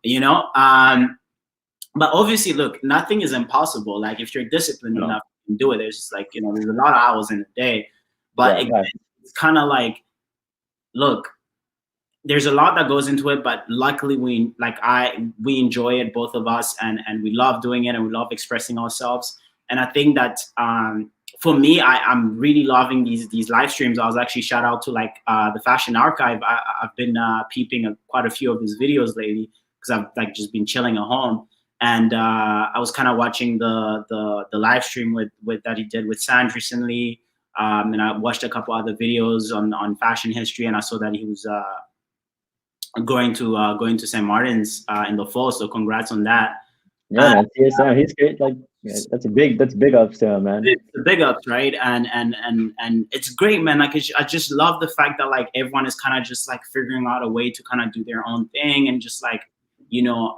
you know, but obviously, look, nothing is impossible. Like if you're disciplined enough, you can do it. There's just like, you know, there's a lot of hours in a day, but it's kind of like, look, there's a lot that goes into it, but luckily we enjoy it, both of us, and we love doing it, and we love expressing ourselves. And I think that, for me, I'm really loving these live streams. I was actually, shout out to like the Fashion Archive. I've been peeping quite a few of his videos lately, because I've like just been chilling at home, and I was kind of watching the live stream with that he did with Sand recently, and I watched a couple other videos on fashion history, and I saw that he was going to St. Martin's in the fall. So congrats on that. Yeah, man, TSM, he's great. Like, yeah, that's big ups to him, man. It's the big ups, right? And it's great, man. Like, I just love the fact that like everyone is kind of just like figuring out a way to kind of do their own thing, and just like, you know,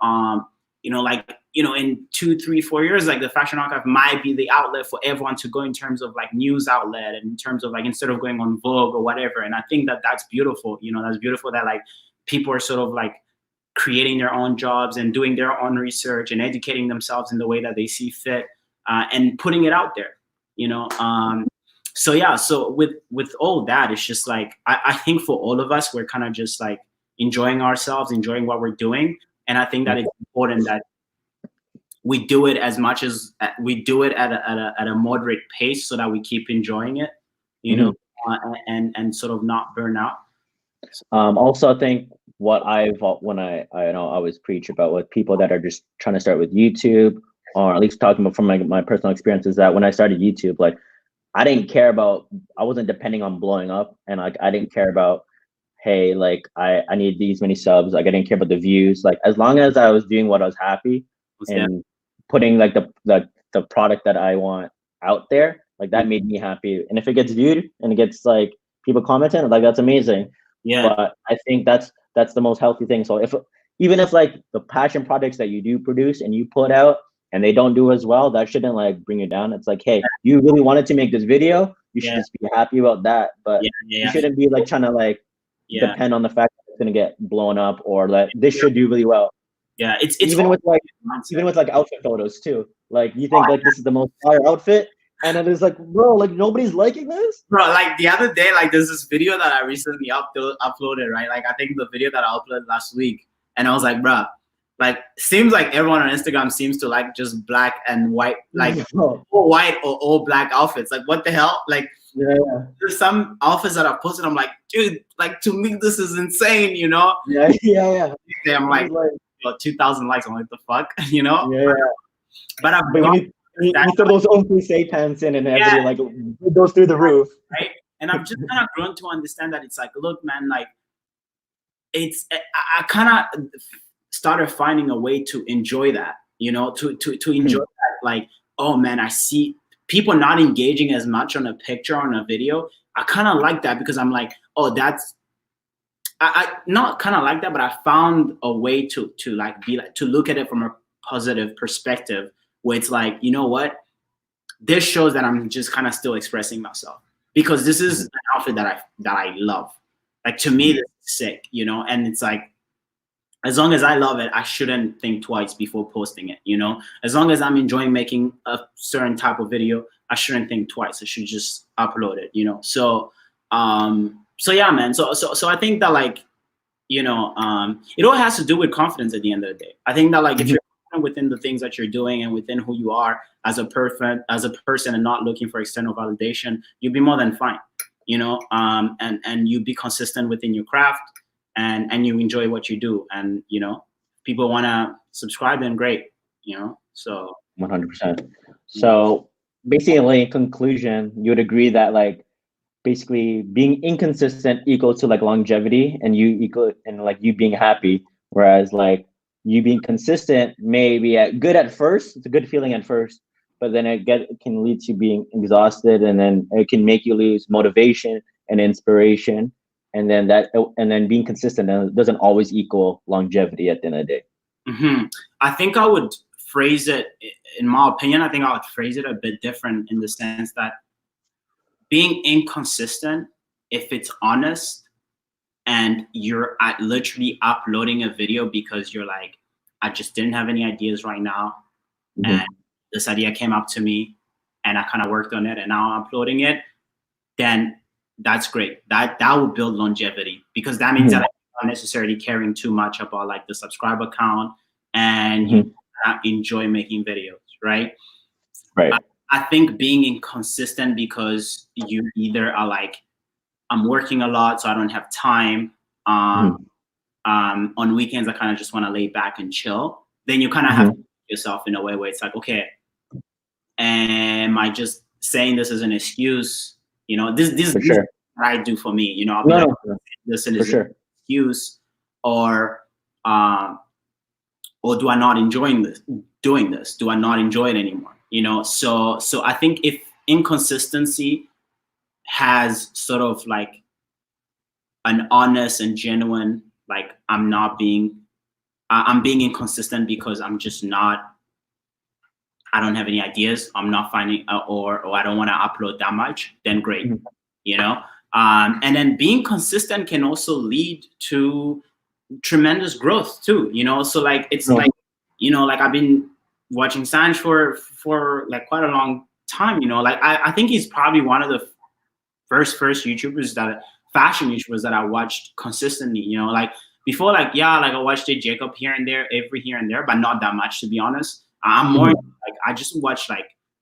like, you know, in 2, 3, 4 years, like the Fashion Archive might be the outlet for everyone to go in terms of like news outlet, and in terms of like, instead of going on Vogue or whatever. And I think that that's beautiful. You know, that's beautiful that like people are sort of like creating their own jobs and doing their own research and educating themselves in the way that they see fit, and putting it out there, you know. So yeah, so with all that, it's just like, I think for all of us, we're kind of just like enjoying ourselves, enjoying what we're doing. And I think that it's important that we do it as much as we do it at a moderate pace, so that we keep enjoying it, you know, and sort of not burn out. Also, I think what I always preach about with people that are just trying to start with YouTube, or at least talking about from my personal experience, is that when I started YouTube, like I wasn't depending on blowing up, and like I didn't care about, hey, like I need these many subs. Like I didn't care about the views. Like as long as I was doing what I was happy and putting like the product that I want out there, like that made me happy. And if it gets viewed and it gets like people commenting, like that's amazing. Yeah. But I think that's the most healthy thing. So even if like the passion projects that you do produce and you put out and they don't do as well, that shouldn't like bring you down. It's like, hey, you really wanted to make this video, you should just be happy about that. But you shouldn't be like trying to like depend on the fact that it's gonna get blown up, or that this should do really well. Yeah, it's even with like outfit photos too. Like you think like this is the most fire outfit, and then it's like, bro, like nobody's liking this. Bro, like the other day, like there's this video that I recently uploaded, right? Like I think the video that I uploaded last week, and I was like, bro, like seems like everyone on Instagram seems to like just black and white, like all white or all black outfits. Like what the hell? Like Yeah. There's some outfits that I posted. I'm like, dude, like to me, this is insane, you know? Yeah. Yeah. I'm like, 2,000 likes. I'm like, the fuck, you know? Yeah. But I've But you throw those own say pants in and everybody like it goes through the roof. Right? And I've just kind of grown to understand that it's like, look, man, like I kind of started finding a way to enjoy that, you know, to enjoy that. Like, oh man, I see people not engaging as much on a picture, on a video. I kind of like that because I'm like, oh, that's, I not kind of like that, but I found a way to like be like, to look at it from a positive perspective where it's like, you know what, this shows that I'm just kind of still expressing myself because this is an outfit that I love. Like to me, this is sick, you know, and it's like, as long as I love it, I shouldn't think twice before posting it, you know? As long as I'm enjoying making a certain type of video, I shouldn't think twice. I should just upload it, you know? So yeah, man. So I think that like, you know, it all has to do with confidence at the end of the day. I think that like if you're confident within the things that you're doing and within who you are as a person and not looking for external validation, you'll be more than fine, you know? And you be consistent within your craft. And you enjoy what you do, and you know, people want to subscribe, then great, you know. So 100%. So basically, in conclusion, you would agree that like basically being inconsistent equals to like longevity, and you equal and like you being happy, whereas like you being consistent may be good at first. It's a good feeling at first, but then it can lead to being exhausted, and then it can make you lose motivation and inspiration. And then being consistent doesn't always equal longevity at the end of the day. I think I would phrase it, in my opinion, I think I would phrase it a bit different in the sense that being inconsistent, if it's honest and you're literally uploading a video because you're like, I just didn't have any ideas right now. And this idea came up to me and I kind of worked on it and now I'm uploading it, then that's great. That will build longevity because that means that I'm not necessarily caring too much about like the subscriber count and you enjoy making videos, right? Right. I think being inconsistent because you either are like, I'm working a lot, so I don't have time. On weekends, I kind of just want to lay back and chill. Then you kind of have to yourself in a way where it's like, okay, am I just saying this as an excuse? You know, this is what I do for me. You know, I'll be like, this is an excuse, or do I not enjoying doing this? Do I not enjoy it anymore? You know, so I think if inconsistency has sort of like an honest and genuine, like I'm being inconsistent because I'm just not, I don't have any ideas, I'm not finding, or I don't want to upload that much, then great, you know? And then being consistent can also lead to tremendous growth too, you know? So like, it's like, you know, like I've been watching SSENSE for like quite a long time, you know? Like I think he's probably one of the first YouTubers fashion YouTubers that I watched consistently, you know? Like before, like, yeah, like I watched Jacob here and there, but not that much, to be honest. I'm more like,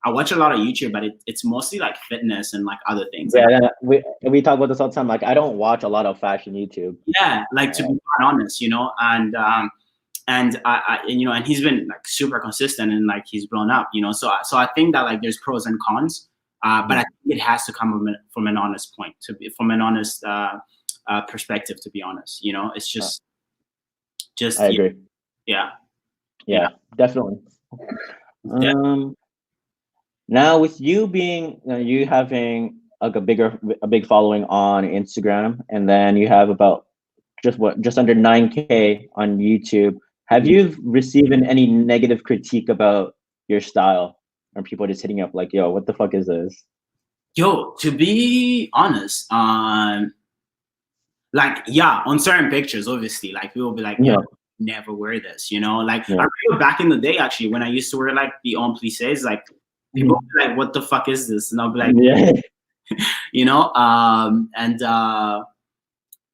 I watch a lot of YouTube, but it's mostly like fitness and like other things. Yeah, we talk about this all the time. Like I don't watch a lot of fashion YouTube. Yeah, like to be quite honest, you know, and I you know, and he's been like super consistent and like he's blown up, you know. So I think that like there's pros and cons, but I think it has to come from an honest point, from an honest perspective, to be honest, you know. It's just I agree. Yeah, definitely. Now with you being you having like a big following on Instagram, and then you have about just under 9K on YouTube, have you received any negative critique about your style, or people just hitting up like, yo, what the fuck is this? Yo, to be honest, like, yeah, on certain pictures, obviously, like people will be like, yo, never wear this, you know? Like I remember back in the day, actually, when I used to wear like the on plissés, like people would be like, what the fuck is this? And I'll be like, you know,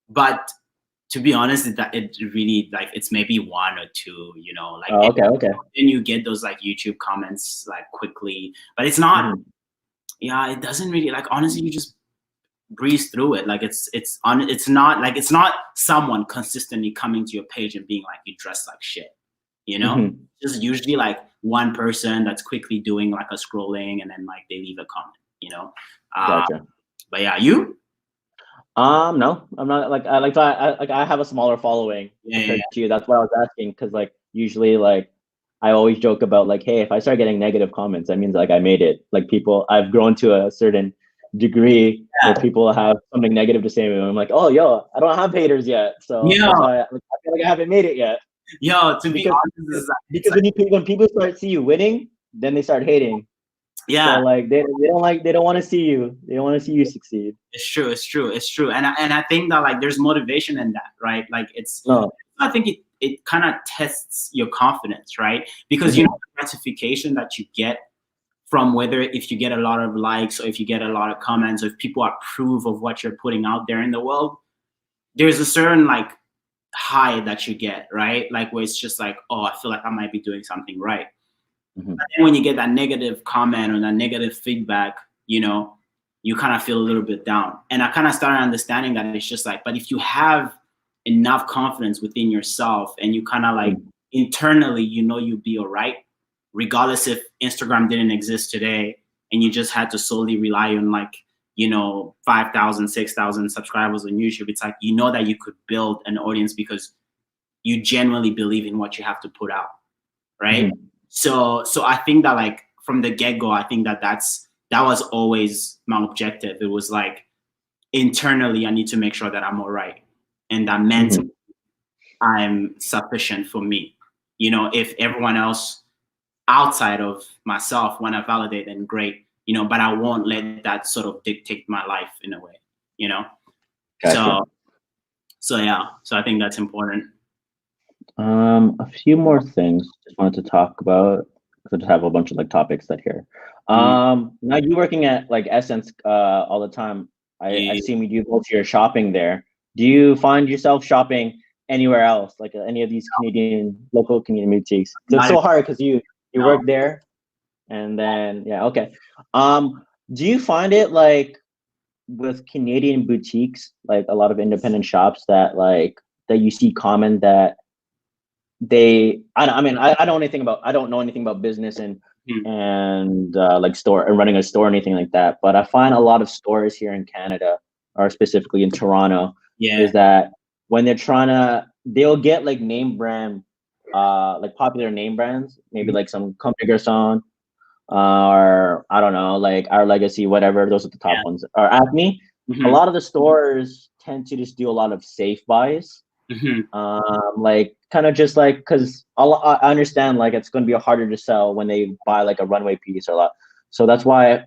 but to be honest, it really, like, it's maybe one or two, you know, like, okay. Then you get those like YouTube comments like quickly, but it's not, yeah, it doesn't really, like, honestly, you just breeze through it. Like it's not someone consistently coming to your page and being like, you dress like shit, you know. Mm-hmm. Just usually like one person that's quickly doing like a scrolling and then like they leave a comment, you know. Gotcha. But yeah, you. No, I'm not like I have a smaller following Yeah, yeah, compared to you. That's why I was asking, because like usually like I always joke about like, hey, if I start getting negative comments, that means like I made it. Like people, I've grown to a certain degree where yeah. people have something negative to say, and I'm like, oh, yo, I don't have haters yet, so Yo, that's why I feel like I haven't made it yet. yo, to be Because honest, it's because like, when people start see you winning, then they start hating. So yeah, like they don't want to see you. They don't want to see you succeed. it's true, it's true, it's true. And I think that like there's motivation in that, right? Like No. I think it kind of tests your confidence, right? Because you know the gratification that you get from whether if you get a lot of likes or if you get a lot of comments, or if people approve of what you're putting out there in the world, there's a certain like high that you get, right? Like where it's just like, oh, I feel like I might be doing something right. Mm-hmm. But then when you get that negative comment or that negative feedback, you know, you kind of feel a little bit down. And I kind of started understanding that it's just like, but if you have enough confidence within yourself and you kind of like internally, you know, you'll be all right, regardless if Instagram didn't exist today and you just had to solely rely on like, you know, 5,000, 6,000 subscribers on YouTube. It's like, you know, that you could build an audience because you genuinely believe in what you have to put out. Right. Mm-hmm. So I think that like from the get-go, I think that that was always my objective. It was like internally, I need to make sure that I'm all right. And that mentally I'm sufficient for me. You know, if everyone else outside of myself want to validate, then great, you know, but I won't let that sort of dictate my life in a way, you know? Gotcha. So yeah, so I think that's important. A few more things just wanted to talk about, because I just have a bunch of like topics that here. Now you working at like Essence all the time. I see you go to your shopping there. Do you find yourself shopping anywhere else, like any of these local Canadian boutiques? It's so hard because you work there, and then yeah, okay. Do you find it like with Canadian boutiques, like a lot of independent shops that you see common that I mean I don't know anything about business and like store and running a store or anything like that, but I find a lot of stores here in Canada, or specifically in Toronto, is that when they'll get like name brand like popular name brands, maybe like some Comme des Garçons, or I don't know, like Our Legacy, whatever, those are the top ones, or Acme. A lot of the stores tend to just do a lot of safe buys. Like kind of just like, because I understand like it's going to be harder to sell when they buy like a runway piece or a lot. So that's why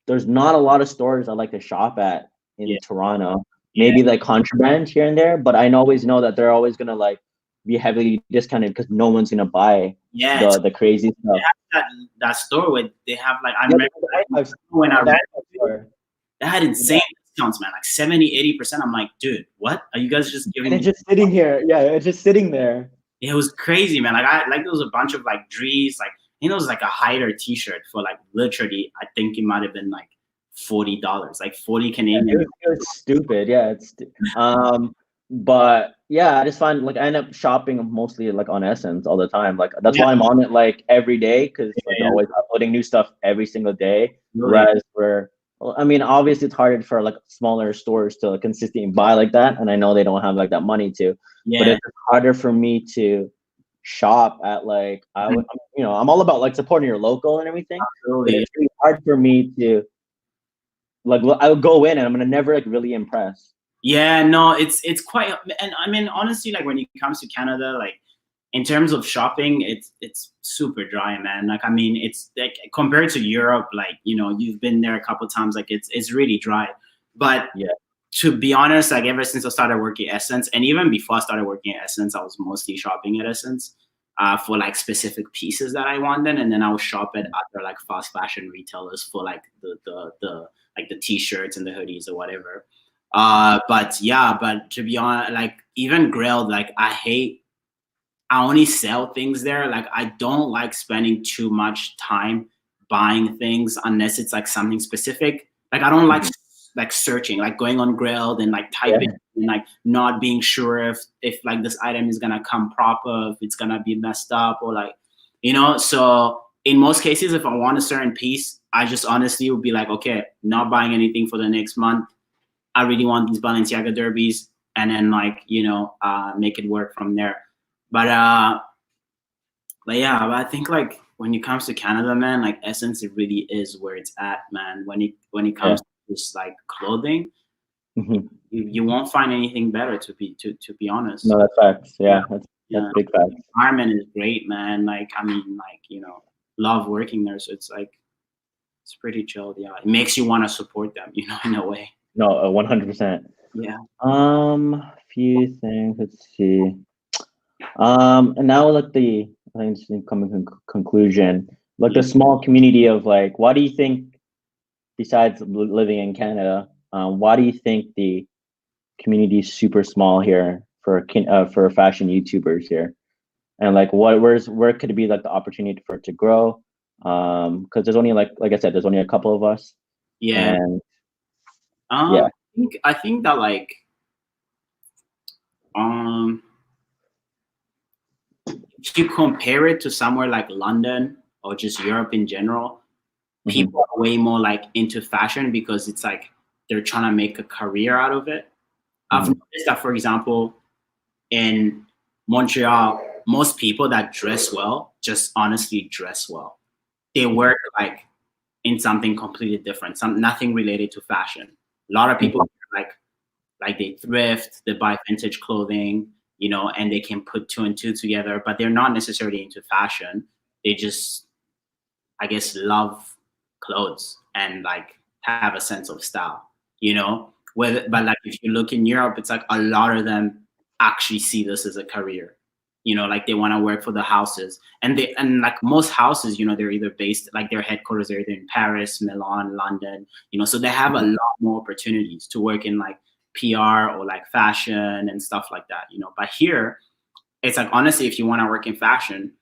there's not a lot of stores I like to shop at in Toronto. Maybe like Contraband here and there, but I always know that they're always gonna like be heavily discounted because no one's gonna buy the crazy stuff. They have that store where they have like, I remember when I read it, they had insane discounts, man, like 70-80%. I'm like, dude, what are you guys just giving? And it's just sitting here. Yeah, it's just sitting there. It was crazy, man. Like there was a bunch of like Drees, like it was like a Hider t-shirt for like literally, I think it might have been like $40, like 40 Canadian. Yeah, it was stupid. Yeah, but yeah, I just find like I end up shopping mostly like on Essence all the time. Like that's why I'm on it like every day, because like they're always uploading new stuff every single day. Whereas I mean, obviously it's harder for like smaller stores to consistently buy like that, and I know they don't have like that money to. But it's harder for me to shop at like I'm all about like supporting your local and everything. Absolutely. But it's really hard for me to like I'll go in and I'm gonna never like really impress. Yeah, no, it's quite, and I mean honestly, like when it comes to Canada, like in terms of shopping, it's super dry, man. Like I mean, it's like compared to Europe, like you know, you've been there a couple of times, like it's really dry. But to be honest, like ever since I started working at Essence, and even before I started working at Essence, I was mostly shopping at Essence for like specific pieces that I wanted, and then I would shop at other like fast fashion retailers for like the like the t-shirts and the hoodies or whatever. But to be honest, like even Grilled, like I only sell things there. Like I don't like spending too much time buying things unless it's like something specific. Like I don't like searching, like going on Grilled and like typing and like not being sure if like this item is gonna come proper, if it's gonna be messed up or like, you know. So in most cases, if I want a certain piece, I just honestly would be like, okay, not buying anything for the next month. I really want these Balenciaga derbies, and then like, you know, make it work from there. But yeah, but I think like when it comes to Canada, man, like Essence, it really is where it's at, man. When it comes to just like clothing, you won't find anything better, to be honest. No, that's facts. Yeah, that's big facts. The environment is great, man. Like I mean, like, you know, love working there, so it's like it's pretty chilled. Yeah, it makes you want to support them, you know, in a way. No, 100%. Yeah. Few things. Let's see. And now like I think it's coming to conclusion. Like the small community of like, why do you think, besides living in Canada, why do you think the community is super small here for fashion YouTubers here? And like, where could it be like the opportunity for it to grow? Because there's only like I said, there's only a couple of us. Yeah. And, I think that like if you compare it to somewhere like London or just Europe in general, people are way more like into fashion because it's like they're trying to make a career out of it. I've noticed that, for example, in Montreal, most people that dress well just honestly dress well. They work like in something completely different, nothing related to fashion. A lot of people like they thrift, they buy vintage clothing, you know, and they can put 2 and 2 together, but they're not necessarily into fashion. They just, I guess, love clothes and like have a sense of style, you know. But like if you look in Europe, it's like a lot of them actually see this as a career, you know, like they want to work for the houses, and like most houses, you know, they're either based, like their headquarters are either in Paris, Milan, London, you know, so they have a lot more opportunities to work in like PR or like fashion and stuff like that, you know. But here, it's like honestly, if you want to work in fashion,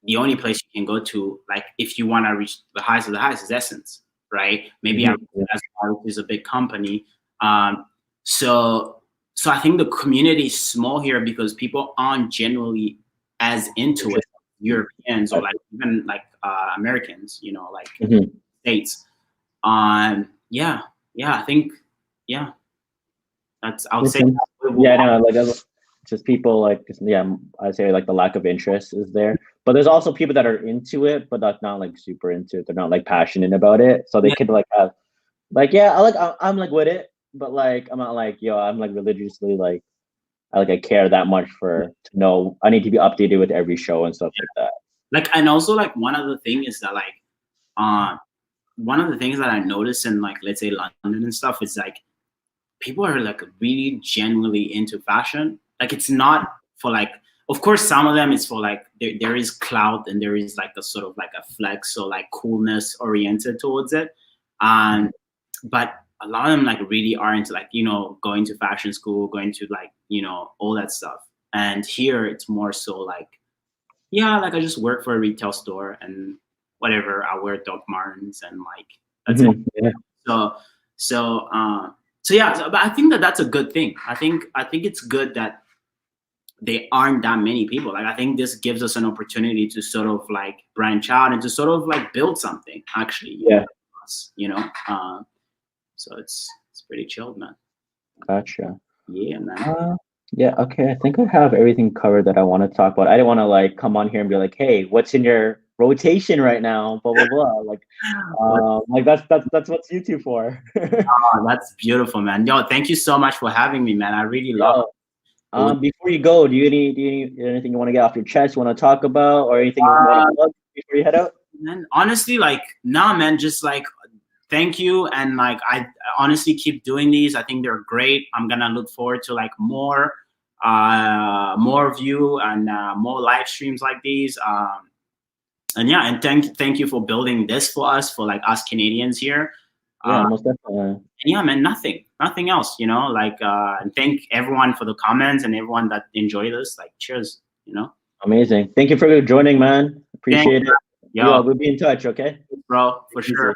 the only place you can go to, like if you want to reach the highest of the highest, is Essence, right? Maybe is a big company. So I think the community is small here because people aren't generally as into it, Europeans or like even like Americans, you know, like States. Yeah, I think, yeah, that's, I would say. Yeah, no, like just people like, I'd say like the lack of interest is there, but there's also people that are into it, but that's not like super into it. They're not like passionate about it, so they could like have like, I'm like with it, but like I'm not like, I'm like religiously like I care that much to know I need to be updated with every show and stuff like that. Like, and also like one of the things is that like one of the things that I noticed in like, let's say London and stuff, is like people are like really genuinely into fashion. Like it's not for like, of course some of them is for like there is clout and there is like a sort of like a flex or like coolness oriented towards it. But a lot of them like really are into like, you know, going to fashion school, going to like, you know, all that stuff. And here it's more so like, yeah, like I just work for a retail store and whatever, I wear Doc Martens and like that's it. Yeah. So yeah, but I think that's a good thing. I think it's good that there aren't that many people. Like I think this gives us an opportunity to sort of like branch out and to sort of like build something actually. Yeah. You know, so it's pretty chilled, man. Gotcha. Yeah, man. Yeah, okay. I think I have everything covered that I want to talk about. I didn't want to like come on here and be like, hey, what's in your rotation right now? Blah blah blah. Like that's what's YouTube for. Oh, that's beautiful, man. Yo, thank you so much for having me, man. I really love it. Before you go, do you anything you want to get off your chest, you want to talk about, or anything you want to plug before you head out? Man, honestly, like, nah, man, just like thank you, and like I honestly keep doing these. I think they're great. I'm gonna look forward to like more of you and more live streams like these. And yeah, and thank you for building this for us, for like us Canadians here. Yeah, most definitely. And yeah, man, nothing else, you know, like and thank everyone for the comments and everyone that enjoyed this. Like, cheers, you know. Amazing. Thank you for joining, man. Appreciate it. Yo, we'll be in touch, okay? bro, for sure.